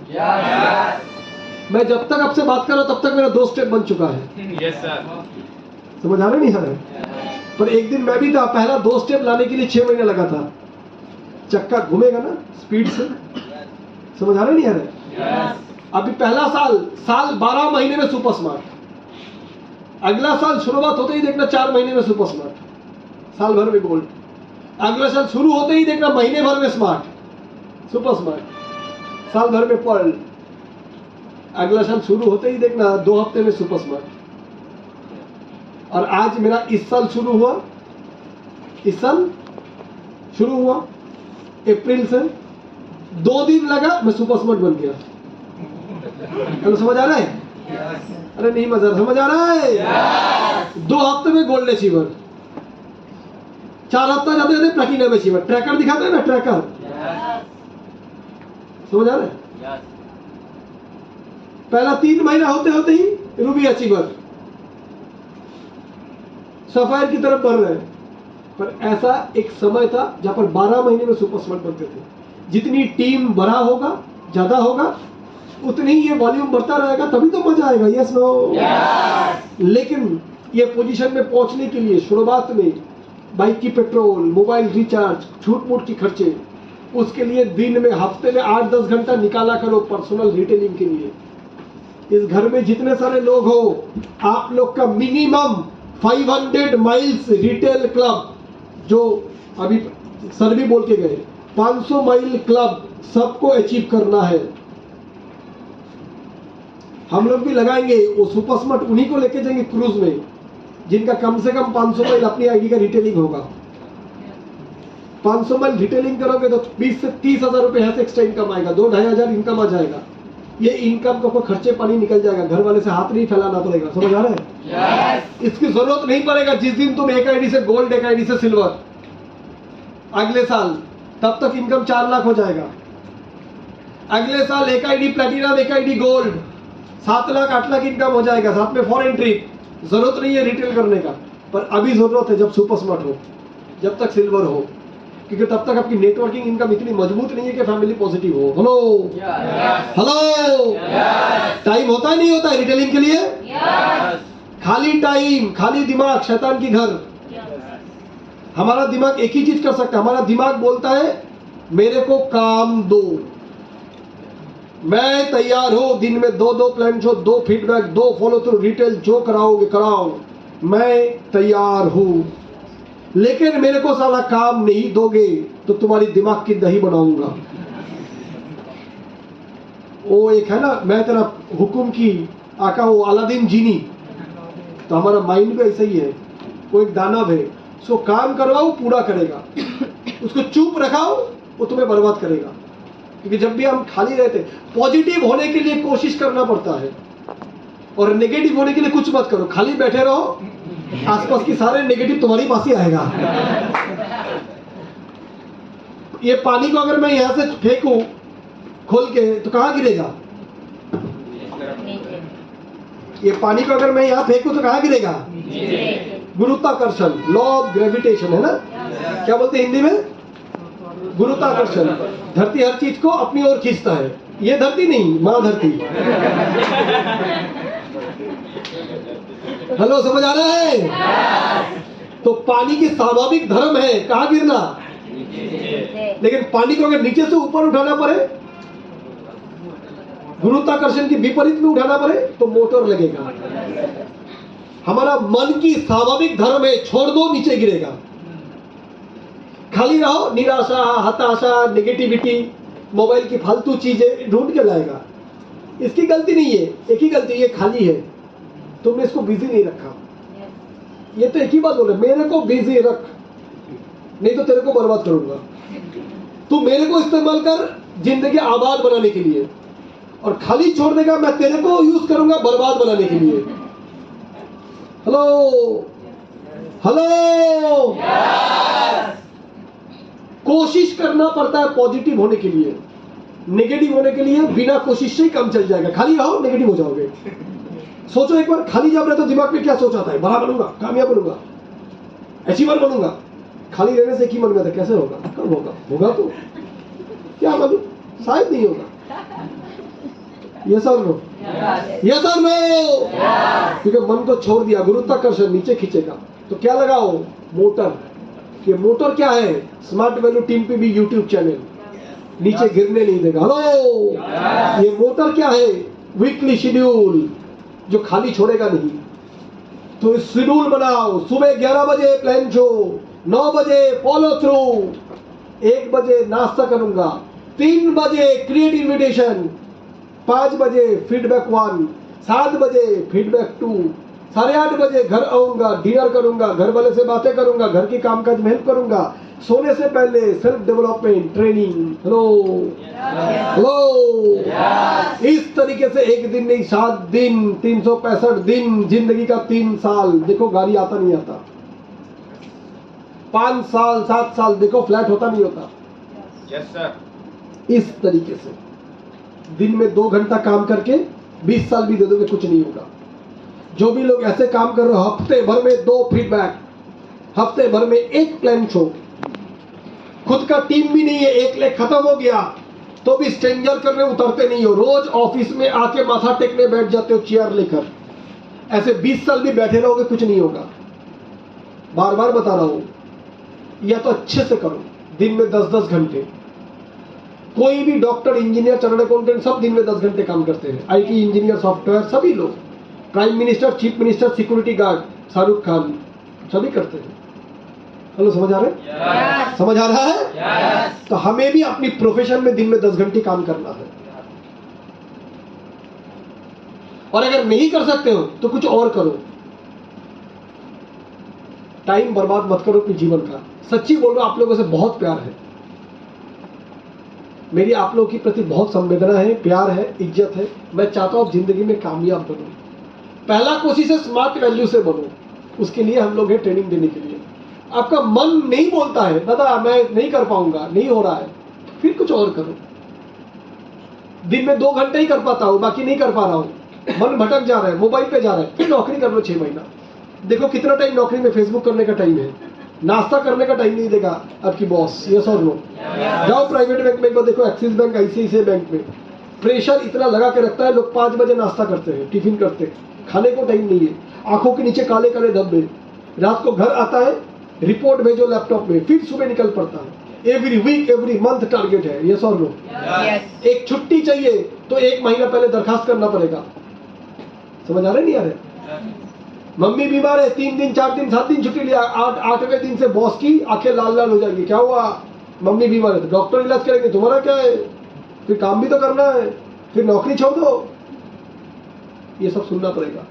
A: मैं जब तक आपसे बात कर रहा हूं तब तक मेरा 2 स्टेप बन चुका है।
B: Yes sir.
A: समझ आ रहा नहीं आ रहा है? पर एक दिन मैं भी था, पहला 2 स्टेप लाने के लिए 6 महीने लगा था। चक्का घूमेगा ना स्पीड से, समझ आ रहा नहीं आ रहा? अभी पहला साल 12 महीने में सुपर स्मार्ट, अगला साल शुरुआत होते ही देखना 4 महीने में सुपर स्मार्ट, साल भर में गोल्ड। अगला साल शुरू होते ही देखना महीने भर में स्मार्ट सुपर स्मार्ट, साल भर में पर्ल। अगला साल शुरू होते ही देखना 2 हफ्ते में सुपर स्मार्ट। और आज मेरा इस साल शुरू हुआ, इस साल शुरू हुआ अप्रैल से, 2 दिन लगा मैं सुपर स्मार्ट बन गया। हेलो, समझ आ रहा है? अरे नहीं मजा, समझ आ रहा है? 2 हफ्ते में गोल्ड अचीवर, 4 हफ्ता जाते जाते प्लैटिनम अचीवर। ट्रैकर दिखाते हैं ना, ट्रैकर, समझ आ रहा है? पहला 3 महीना होते होते ही रूबी अचीवर, सफायर की तरफ बढ़ रहे हैं। पर ऐसा एक समय था जहां पर 12 महीने में सुपर स्मार्ट बनते थे। जितनी टीम बड़ा होगा, ज्यादा होगा, उतनी ही ये वॉल्यूम बढ़ता रहेगा, तभी तो मजा आएगा। Yes no? लेकिन ये पोजीशन में पहुंचने के लिए शुरुआत में बाइक की पेट्रोल, मोबाइल रिचार्ज, छूट मूट की खर्चे, उसके लिए दिन में हफ्ते में 8-10 घंटा निकाला करो पर्सनल रिटेलिंग के लिए। इस घर में जितने सारे लोग हो, आप लोग का मिनिमम 500 माइल्स रिटेल क्लब, जो अभी सर भी बोल के गए, 500 माइल क्लब सबको अचीव करना है। हम लोग भी लगाएंगे वो सुपर स्मार्ट, उन्हीं को लेके जाएंगे क्रूज में जिनका कम से कम 500 माइल अपनी आईडी का रिटेलिंग होगा। 500 माइल रिटेलिंग करोगे तो 20 से 30 हजार रुपए यहाँ से एक्स्ट्रा इनकम आएगा, 2-2.5 हजार इनकम आ जाएगा। ये इनकम का कोई खर्चे पानी निकल जाएगा, घर वाले से हाथ नहीं फैलाना पड़ेगा। समझ आ रहा है? इसकी जरूरत नहीं पड़ेगा जिस दिन तुम एक आईडी से गोल्ड, एक आईडी से सिल्वर, अगले साल तब तक इनकम 4 लाख हो जाएगा। अगले साल एक आईडी प्लैटिनम, एक ID gold, 7 lakh 8 lakh income हो जाएगा, साथ में फॉरेन ट्रिप। जरूरत नहीं है रिटेल करने का, पर अभी जरूरत है जब सुपर स्मार्ट हो, जब तक सिल्वर हो, क्योंकि तब तक आपकी नेटवर्किंग इनकम इतनी मजबूत नहीं है कि फैमिली पॉजिटिव हो। हेलो हेलो, टाइम होता है नहीं होता है रिटेलिंग के लिए? खाली टाइम, खाली दिमाग शैतान की घर। हमारा दिमाग एक ही चीज कर सकता है, हमारा दिमाग बोलता है मेरे को काम दो, मैं तैयार हूं दिन में 2 plan show, 2 feedback, 2 follow through, retail जो कराओगे कराओ, मैं तैयार हूं। लेकिन मेरे को साला काम नहीं दोगे तो तुम्हारी दिमाग की दही बनाऊंगा। वो एक है ना, मैं तेरा हुक्म की आका, वो अलादीन जीनी। तो हमारा माइंड भी ऐसा ही है। वो एक दानव है, उसको काम करवाओ पूरा करेगा, उसको चुप रखाओ वो तुम्हें बर्बाद करेगा। क्योंकि जब भी हम खाली रहते, पॉजिटिव होने के लिए कोशिश करना पड़ता है और नेगेटिव होने के लिए कुछ मत करो, खाली बैठे रहो, आसपास की सारे नेगेटिव तुम्हारी पास ही आएगा। ये पानी को अगर मैं यहां से फेंकूं खोल के तो कहां गिरेगा? ये पानी को अगर मैं यहां फेंकूं तो कहां गिरेगा? गुरुत्वाकर्षण, लॉ ऑफ ग्रेविटेशन है ना, क्या बोलते हैं हिंदी में? गुरुत्वाकर्षण। धरती हर चीज को अपनी ओर खींचता है, ये धरती नहीं, मां धरती। हेलो, समझ आ रहा है? तो पानी की स्वाभाविक धर्म है कहां गिरना, लेकिन पानी को अगर नीचे से ऊपर उठाना पड़े, गुरुत्वाकर्षण की विपरीत में उठाना पड़े तो मोटर लगेगा। हमारा मन की स्वाभाविक धर्म है, छोड़ दो नीचे गिरेगा। खाली रहो, निराशा, हताशा, नेगेटिविटी, मोबाइल की फालतू चीजें ढूंढ के लाएगा। इसकी गलती नहीं है, एक ही गलती, ये खाली है, तुमने इसको बिजी नहीं रखा। ये तो एक ही बात बोले, मेरे को बिजी रख, नहीं तो तेरे को बर्बाद करूंगा। तू मेरे को इस्तेमाल कर जिंदगी आबाद बनाने के लिए, और खाली छोड़ देगा, मैं तेरे को यूज करूंगा बर्बाद बनाने के लिए। हेलो हेलो, कोशिश करना पड़ता है पॉजिटिव होने के लिए। नेगेटिव होने के लिए बिना कोशिश से ही कम चल जाएगा। खाली रहो, नेगेटिव हो जाओगे। सोचो एक बार, खाली जब रहे तो दिमाग में क्या सोच आता है? बड़ा बनूंगा, कामयाब बनूंगा, अचीवर बनूंगा। खाली रहने से की मन में था, कैसे होगा, कब होगा, होगा तो क्या मालूम, शायद नहीं होगा। यस और नो? यस और नो? क्योंकि मन को छोड़ दिया, गुरुत्वाकर्षण नीचे खींचेगा। तो क्या लगाओ? मोटर। ये मोटर क्या है? स्मार्ट वैल्यू टीम पे भी यूट्यूब चैनल, नीचे गिरने नहीं देगा। हेलो, ये मोटर क्या है? वीकली शेड्यूल, जो खाली छोड़ेगा नहीं। तो शेड्यूल बनाओ, सुबह 11 बजे प्लान शो, 9 बजे फॉलो थ्रू, 1 बजे नाश्ता करूंगा, 3 बजे क्रिएट इन्विटेशन, 5 बजे फीडबैक 1, 7 बजे फीडबैक 2, 8:30 बजे घर आऊंगा, डिनर करूंगा, घर वाले से बातें करूंगा, घर की कामकाज में हेल्प करूंगा, सोने से पहले self development training. Hello hello, इस तरीके से एक दिन नहीं, 7 दिन, 365 दिन, जिंदगी का 3 साल। देखो गाड़ी आता नहीं आता, 5 साल 7 साल, देखो फ्लैट होता नहीं होता।
B: Yes sir.
A: इस तरीके से दिन में 2 घंटा काम करके 20 साल भी दे दोगे, कुछ नहीं होगा। जो भी लोग ऐसे काम कर रहे हो, हफ्ते भर में 2 फीडबैक, हफ्ते भर में 1 प्लान शो, खुद का टीम भी नहीं है, 1 लेख खत्म हो गया तो भी स्ट्रेंजर करने उतरते नहीं हो, रोज ऑफिस में आके माथा टेकने बैठ जाते हो चेयर लेकर। ऐसे 20 साल भी बैठे रहोगे, कुछ नहीं होगा। बार बार बता रहा हूं, या तो अच्छे से करो, दिन में 10-10 घंटे। कोई भी डॉक्टर, इंजीनियर, चार्टर्ड अकाउंटेंट सब दिन में 10 घंटे काम करते हैं। आईटी इंजीनियर, सॉफ्टवेयर, सभी लोग, prime minister, chief minister, security guard, Shahrukh Khan, सभी करते हैं। हेलो, समझ आ रहा है? yes. समझ आ रहा है? yes. तो हमें भी अपनी प्रोफेशन में दिन में 10 घंटे काम करना है। और अगर नहीं कर सकते हो तो कुछ और करो। टाइम बर्बाद मत करो अपने जीवन का। सच्ची बोल रहा हूं, आप लोगों से बहुत प्यार है, मेरी आप लोगों के प्रति बहुत संवेदना है, प्यार है, इज्जत है। मैं चाहता हूं आप जिंदगी में कामयाब बनो। पहला कोशिश है स्मार्ट वैल्यू से बनो, उसके लिए हम लोग हैं ट्रेनिंग देने के लिए। आपका मन नहीं बोलता है, दादा मैं नहीं कर पाऊंगा, नहीं हो रहा है, फिर कुछ और करो। दिन में 2 घंटे ही कर पाता हूं, बाकी नहीं कर पा रहा हूं, मन भटक जा रहा है, मोबाइल पे जा रहा है, फिर नौकरी कर लो 6 महीना। देखो कितना टाइम नौकरी में, फेसबुक करने का टाइम है, नाश्ता करने का टाइम नहीं देगा आपकी बॉस। यस और नो? जाओ प्राइवेट बैंक में एक बार देखो, एक्सिस बैंक, आईसीआईसीआई बैंक में प्रेशर इतना लगा के रखता है, लोग 5 बजे नाश्ता करते हैं, टिफिन करते हैं, खाने को टाइम नहीं है, आंखों के नीचे काले काले धब्बे। रात को घर आता है, रिपोर्ट भेजो लैपटॉप में, फिर सुबह निकल पड़ता है। Every week, every month target है। यस और नो? एक छुट्टी चाहिए तो 1 महीना पहले दरखास्त करना पड़ेगा। समझ आ रहे नहीं आ रहे? मम्मी बीमार है, 3 दिन 4 दिन 7 दिन छुट्टी लिया, 8वें दिन से बॉस की आंखें लाल लाल हो जाएगी। क्या हुआ? मम्मी बीमार है, तो डॉक्टर इलाज करेंगे, तुम्हारा क्या है, फिर काम भी तो करना है, फिर नौकरी छोड़ दो। ये सब सुनना पड़ेगा।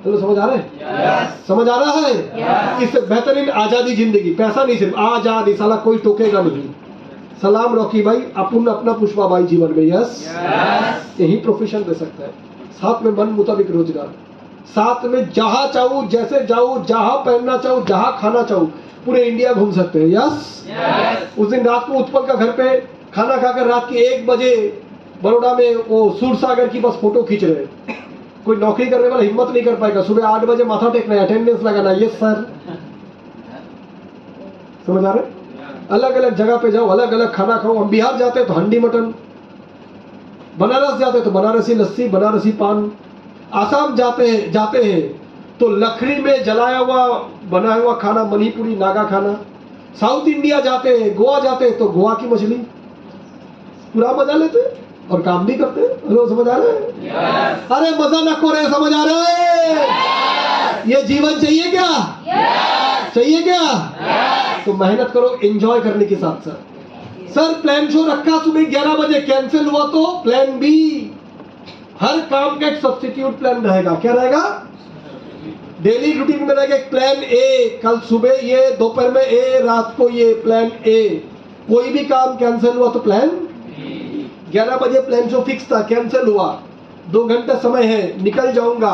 A: हेलो, समझ आ रहा है? समझ आ रहा है? इससे बेहतरीन आजादी जिंदगी, पैसा नहीं, सिर्फ आजादी, साला कोई टोकेगा नहीं। सलाम रॉकी भाई, अपन अपना पुष्पा भाई जीवन में, यस यही प्रोफेशन दे सकता है। साथ में मन मुताबिक रोजगार, साथ में जहां चाहूं जैसे जाऊं, जहां पहनना चाहूं, जहां खाना चाहूं, पूरे इंडिया घूम सकते हैं, यस। उस दिन रात को उत्पल का घर पे खाना खाकर रात के 1 बजे बड़ौदा में वो सूरसागर की बस फोटो खींच रहे। कोई नौकरी करने वाला हिम्मत नहीं कर पाएगा, सुबह 8 बजे माथा टेकना है, अटेंडेंस लगाना, ये सर। समझ आ रहे? अलग अलग जगह पे जाओ, अलग अलग खाना खाओ। हम बिहार जाते हैं तो हंडी मटन, बनारस जाते हैं तो बनारसी लस्सी, बनारसी पान, आसाम जाते हैं तो लकड़ी में जलाया हुआ बनाया हुआ खाना, मणिपुरी नागा खाना। साउथ इंडिया जाते हैं, गोवा जाते हैं तो गोवा की मछली, पूरा मजा लेते हैं और काम भी करते हैं। हेलो, समझ आ रहा है? अरे मजा ना को रहे, समझ आ रहा है? ये जीवन चाहिए क्या? चाहिए क्या? तो मेहनत करो एंजॉय करने के साथ साथ। सर प्लान शो रखा सुबह 11 बजे, कैंसिल हुआ तो प्लान बी। हर काम का एक सब्स्टिट्यूट प्लान रहेगा। क्या रहेगा? डेली रूटीन में रहेगा एक प्लान ए, कल सुबह ये, दोपहर में ए, रात को ये, प्लान ए। कोई भी काम कैंसिल हुआ तो प्लान 11 बजे प्लान शो फिक्स था, कैंसिल हुआ, 2 घंटा समय है, निकल जाऊंगा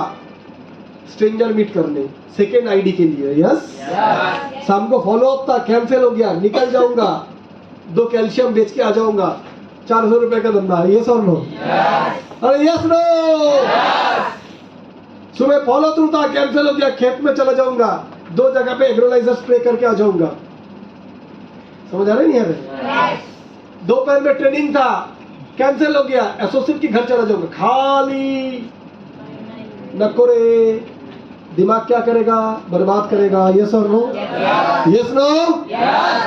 A: स्ट्रेंजर मीट करने सेकेंड आईडी के लिए, यस। शाम को फॉलो अप था, कैंसिल हो गया, निकल जाऊंगा, 2 कैल्शियम बेच के आ जाऊंगा, 400 रुपए का धंधा है, यस और नो? अरे यस नो। सुबह फॉलो थ्रू था, कैंसिल हो गया, खेत में चला जाऊंगा, 2 जगह पे एग्रोलाइजर स्प्रे करके आ जाऊंगा। समझ आ रहे नहीं आ रहे? दोपहर में ट्रेनिंग था, कैंसिल हो गया, एसोसिएट के घर चला जाऊंगा। खाली नको रे, दिमाग क्या करेगा? बर्बाद करेगा, यस और नो? Yes no?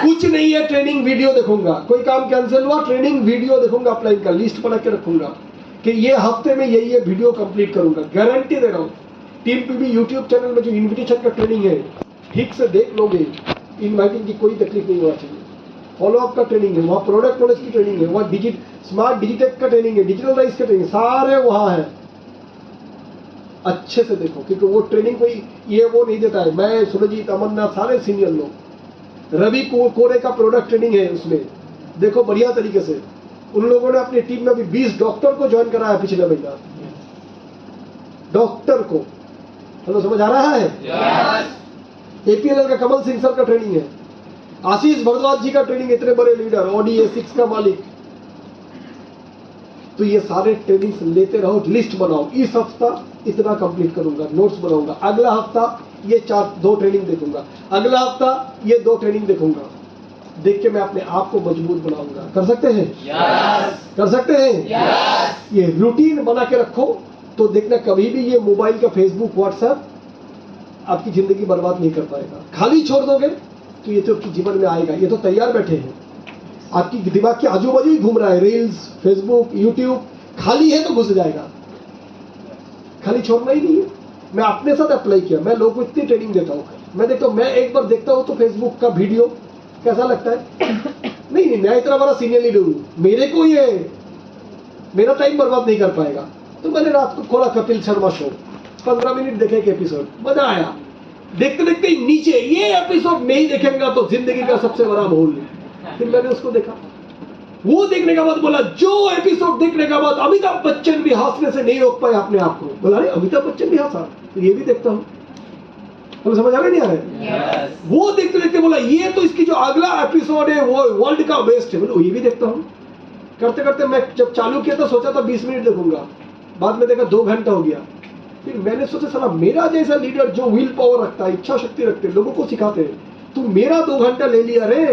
A: कुछ नहीं है, ट्रेनिंग वीडियो देखूंगा। कोई काम कैंसिल हुआ, ट्रेनिंग वीडियो देखूंगा, अपलाइन का लिस्ट बना के रखूंगा कि ये हफ्ते में ये वीडियो कंप्लीट करूंगा, गारंटी दे रहा हूं। टीम पीबी यूट्यूब चैनल में जो इन्विटेशन का ट्रेनिंग है, ठीक से देख लोगे, इनवाइटिंग की कोई तकलीफ नहीं होना चाहिए। फॉलो अप का ट्रेनिंग है, वहाँ प्रोडक्ट नॉलेज की ट्रेनिंग है, वहाँ स्मार्ट डिजिटेक का ट्रेनिंग है, डिजिटल राइस का ट्रेनिंग, सारे वहाँ है। अच्छे से देखो, क्योंकि वो ट्रेनिंग कोई ये वो नहीं देता है। मैं, सुरजीत, अमरनाथ, सारे सीनियर लोग, रवि कोरे का प्रोडक्ट ट्रेनिंग है उसमें, देखो बढ़िया तरीके से। उन लोगों ने अपनी टीम में भी 20 डॉक्टर को ज्वाइन कराया पिछले महीना, डॉक्टर को। हेलो, समझ आ रहा है? एपीएलएल का कमल सिंह सर का ट्रेनिंग है, आशीष भरद्वाज जी का ट्रेनिंग, इतने बड़े लीडर, ऑडी A6 का मालिक। तो ये सारे ट्रेनिंग्स लेते रहो, लिस्ट बनाओ, इस हफ्ता इतना कंप्लीट करूंगा, नोट्स बनाऊंगा, अगला हफ्ता ये 2 ट्रेनिंग देखूंगा, अगला हफ्ता ये 2 ट्रेनिंग देखूंगा। देख के मैं अपने आप को मजबूत बनाऊंगा। कर सकते हैं? कर सकते हैं? ये रूटीन बना के रखो तो देखना कभी भी ये मोबाइल का फेसबुक व्हाट्सएप आपकी जिंदगी बर्बाद नहीं कर पाएगा। खाली छोड़ दोगे तो ये तो आपकी जीवन में आएगा। ये तो तैयार बैठे हैं, आपकी दिमाग के आजू बाजू ही घूम रहा है, रील्स, फेसबुक, यूट्यूब, खाली है तो घुस जाएगा। खाली छोड़ना ही नहीं है। मैं अपने साथ अप्लाई किया, मैं लोगों को इतनी ट्रेनिंग देता हूँ, मैं देखता हूँ, मैं एक बार देखता हूँ तो फेसबुक का वीडियो कैसा लगता है। नहीं, मैं इतना बड़ा सीनियर लीडर हूँ, मेरे को ये मेरा टाइम बर्बाद नहीं कर पाएगा। तो मैंने रात को खोला कपिल शर्मा शो, 15 मिनट देखे एक एपिसोड, मजा आया। देखते देखते ही नीचे ये एपिसोड नहीं देखेंगे तो जिंदगी का सबसे बड़ा भूल। फिर मैंने उसको देखा, वो देखने के बाद बोला, जो एपिसोड देखने के बाद अमिताभ बच्चन भी हंसने से नहीं रोक पाए अपने आप को। बोला, अरे अमिताभ बच्चन भी हंसा, तो ये भी देखता हूँ। तो समझ आ रहा नहीं आ रहा? वो देखते देखते बोला, ये तो इसकी जो अगला एपिसोड है वो वर्ल्ड का बेस्ट है, बोलो ये भी देखता हूँ। करते करते मैं जब चालू किया तो सोचा था 20 मिनट देखूंगा, बाद में देखा 2 घंटा हो गया। फिर मैंने सोचा, साला मेरा जैसा लीडर जो विल पावर रखता है, इच्छा शक्ति रखते, लोगों को सिखाते हैं, तू मेरा 2 घंटा ले लिया रे,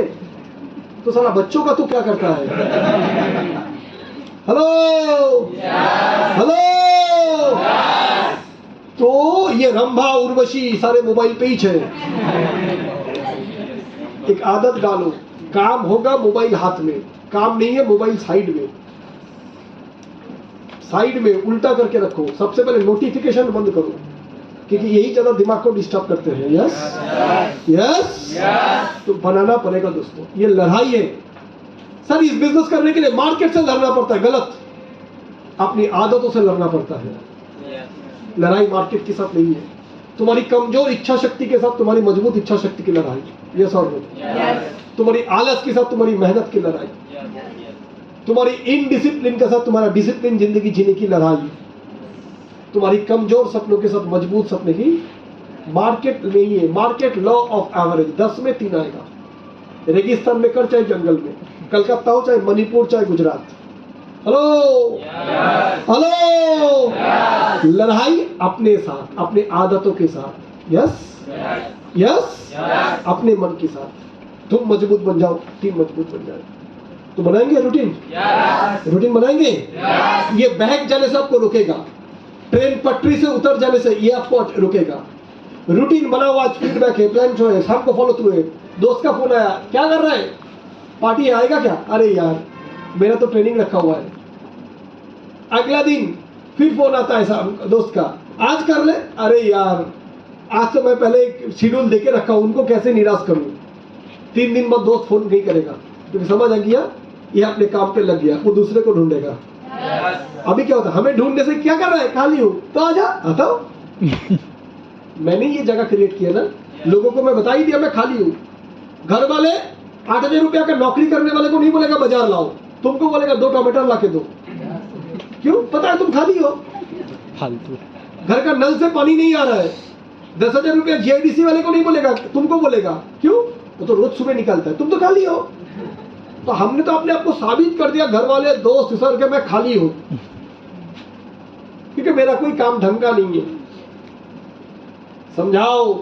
A: तो साला बच्चों का तू क्या करता है? Hello, hello. तो ये रंभा उर्वशी सारे मोबाइल पे ही है। एक आदत डालो, काम होगा मोबाइल हाथ में, काम नहीं है मोबाइल साइड में, साइड में उल्टा करके रखो। सबसे पहले नोटिफिकेशन बंद करो, क्योंकि यही ज्यादा दिमाग को डिस्टर्ब करते हैं। यस यस, तो बनाना पड़ेगा दोस्तों, ये लड़ाई है। सर इस बिजनेस करने के लिए मार्केट से लड़ना पड़ता है, गलत। अपनी आदतों से लड़ना पड़ता है, लड़ाई मार्केट के साथ नहीं है। तुम्हारी कमजोर इच्छा शक्ति के साथ तुम्हारी मजबूत इच्छा शक्ति की लड़ाई, यस और नो। तुम्हारी आलस के साथ तुम्हारी मेहनत की लड़ाई, तुम्हारी इनडिसिप्लिन के साथ तुम्हारा डिसिप्लिन जिंदगी जीने की लड़ाई, तुम्हारी कमजोर सपनों के साथ मजबूत सपने की। मार्केट नहीं है, मार्केट लॉ ऑफ एवरेज, 10 में 3 आएगा। रेगिस्तान में कर चाहे जंगल में, कलकत्ता हो चाहे मणिपुर चाहे गुजरात। हेलो हेलो, लड़ाई अपने साथ, अपने आदतों के साथ, यस यस, अपने मन के साथ। तुम मजबूत बन जाओ, टीम मजबूत बन जाए। तो बनाएंगे रूटीन, रूटीन बनाएंगे। ये बहक जाने से आपको रुकेगा, ट्रेन पटरी से उतर जाने से ये आपको रुकेगा। रूटीन बना हुआ, आज फीडबैक है, प्लान शो है, सबको फॉलो थ्रू है। दोस्त का फोन आया, क्या कर रहा है, पार्टी आएगा क्या? अरे यार मेरा तो ट्रेनिंग रखा हुआ है। अगला दिन फिर फोन आता है दोस्त का, आज कर ले। अरे यार आज तो मैं पहले एक शेड्यूल देके रखा हूं, उनको कैसे निराश करूं। 3 दिन बाद दोस्त फोन नहीं करेगा, क्योंकि समझ आ गया ये अपने काम पे लग गया, वो दूसरे को ढूंढेगा। अभी क्या होता है, हमें ढूंढने से क्या कर रहा है, खाली हूं तो आजा, आता हूं। मैंने ये जगह क्रिएट किया ना, लोगों को मैं बता ही दिया मैं खाली हूं। घर वाले 8,000 रुपया का नौकरी करने वाले को नहीं बोलेगा बाजार लाओ, तुमको बोलेगा 2 टमाटर ला के दो। क्यों? पता है तुम खाली हो,
C: फालतू।
A: घर का नल से पानी नहीं आ रहा है। 10,000 रुपया जीआईडीसी वाले को नहीं बोलेगा, तुमको बोलेगा। क्यों? वो तो रोज सुबह निकलता है, तुम तो खाली हो। तो हमने तो अपने आप को साबित कर दिया, घर वाले दोस्त सर के मैं खाली हूं, क्योंकि मेरा कोई काम ढंग का नहीं है। समझाओ,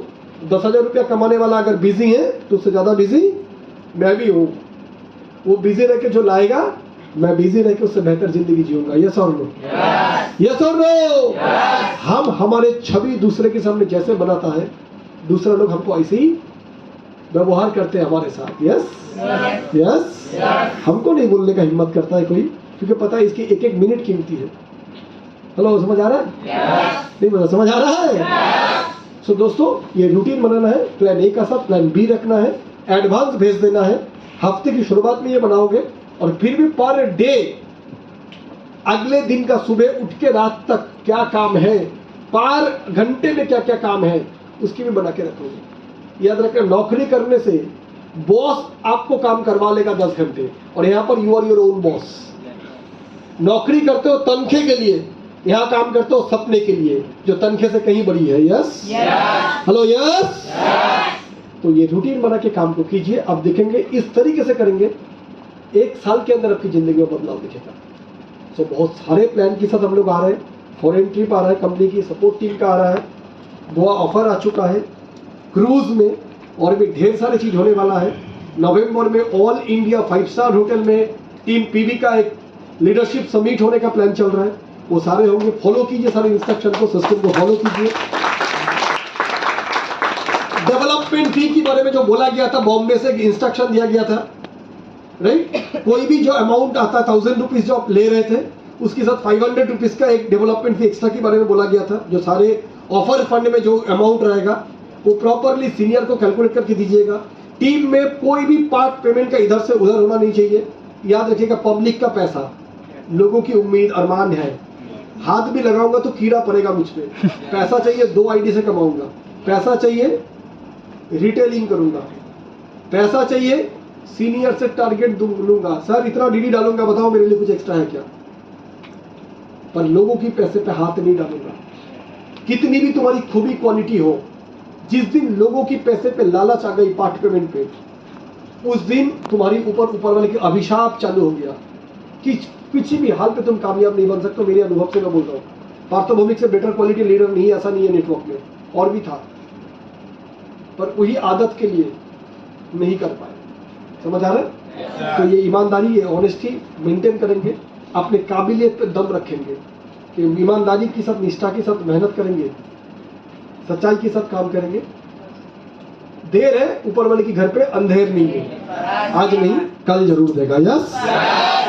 A: 10,000 रुपया कमाने वाला अगर बिजी है तो उससे ज्यादा बिजी मैं भी हूं। वो बिजी रह के जो लाएगा, मैं बिजी रह के उससे बेहतर जिंदगी जीऊंगा। यस और नो, यस और नो। हम हमारे छवि दूसरे के सामने जैसे बनाता है, दूसरा लोग हमको ऐसे ही व्यवहार करते हैं हमारे साथ। यस यस, हमको नहीं बोलने का हिम्मत करता है कोई, क्योंकि पता है इसकी एक एक मिनट कीमती है। हेलो, समझ आ रहा है? नहीं समझ आ रहा है? सो दोस्तों, ये रूटीन बनाना है, प्लान ए का साथ प्लान बी रखना है, एडवांस भेज देना है। हफ्ते की शुरुआत में ये बनाओगे, और फिर भी पर डे अगले दिन का सुबह उठ के रात तक क्या काम है, पर घंटे में क्या क्या काम है, उसकी भी बना के रखोगे। याद रखना, नौकरी करने से बॉस आपको काम करवा लेगा 10 घंटे, और यहाँ पर you are your own boss. नौकरी करते हो तनखे के लिए, यहाँ काम करते हो सपने के लिए, जो तनखे से कहीं बड़ी है। Yes, hello, yes. तो ये रूटीन बना के काम को कीजिए। अब देखेंगे इस तरीके से करेंगे, 1 साल के अंदर आपकी जिंदगी में बदलाव दिखेगा। सो बहुत सारे प्लान के साथ हम लोग आ रहे हैं। फॉरेन ट्रिप आ रहा है, कंपनी की सपोर्ट टीम का आ रहा है, गोवा ऑफर आ चुका है, क्रूज में, और भी ढेर सारी चीज होने वाला है। नवंबर में ऑल इंडिया 5 स्टार होटल में टीम पीवी का एक लीडरशिप समिट होने का प्लान चल रहा है, वो सारे होंगे। फॉलो कीजिए सारे इंस्ट्रक्शन को, सिस्टम को फॉलो कीजिए। डेवलपमेंट फी के बारे में जो बोला गया था, बॉम्बे से इंस्ट्रक्शन दिया गया था, राइट? कोई भी जो अमाउंट आता, 1000 रुपीज जो आप ले रहे थे, उसके साथ 500 रुपीज का एक डेवलपमेंट फी एक्स्ट्रा के बारे में बोला गया था। जो सारे ऑफर फंड में जो अमाउंट रहेगा, वो प्रॉपरली सीनियर को कैलकुलेट करके दीजिएगा। टीम में कोई भी पार्ट पेमेंट का इधर से उधर होना नहीं चाहिए। याद रखिएगा, पब्लिक का पैसा, लोगों की उम्मीद अरमान है। हाथ भी लगाऊंगा तो कीड़ा पड़ेगा मुझ पे। पैसा चाहिए 2 आईडी से कमाऊंगा, पैसा चाहिए रिटेलिंग करूंगा, पैसा चाहिए सीनियर से टारगेट लूंगा, सर इतना डीडी डालूंगा, बताओ मेरे लिए कुछ एक्स्ट्रा है क्या? पर लोगों की पैसे पे हाथ नहीं डालूंगा। कितनी भी तुम्हारी खूबी क्वालिटी हो, जिस दिन लोगों की पैसे पे लालच आ गई पार्ट पेमेंट पे, उस दिन तुम्हारी ऊपर वाले के अभिशाप चालू हो गया कि किसी भी हाल पे तुम कामयाब नहीं बन सकते। मेरे अनुभव से मैं बोल रहा हूँ, पार्थोभौमिक से बेटर क्वालिटी लीडर नहीं, ऐसा नहीं है नेटवर्क में, और भी था, पर वही आदत के लिए नहीं कर पाए। समझ आ रहा है? तो ये ईमानदारी, ये ऑनेस्टी मेंटेन करेंगे, अपने काबिलियत पे दम रखेंगे कि ईमानदारी के साथ, निष्ठा के साथ मेहनत करेंगे, सच्चाई के साथ काम करेंगे। देर है, ऊपर वाले की घर पे अंधेर नहीं है, आज नहीं कल जरूर देगा। Yes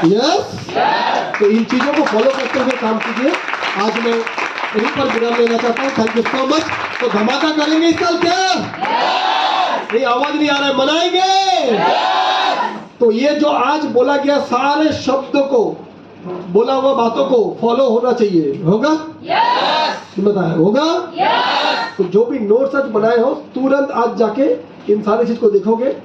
A: yes. तो इन चीजों को फॉलो करते हुए काम कीजिए। आज मैं यहीं पर विराम लेना चाहता हूँ। Thank you so much. तो धमाका करेंगे इस साल क्या? ये आवाज नहीं आ रहा है, मनाएंगे। तो ये जो आज बोला गया, सारे शब्दों को, बोला हुआ बातों को फॉलो होना चाहिए। होगा? बताया होगा? तो जो भी नोट्स आज बनाए हो तुरंत आज जाके इन सारी चीज को देखोगे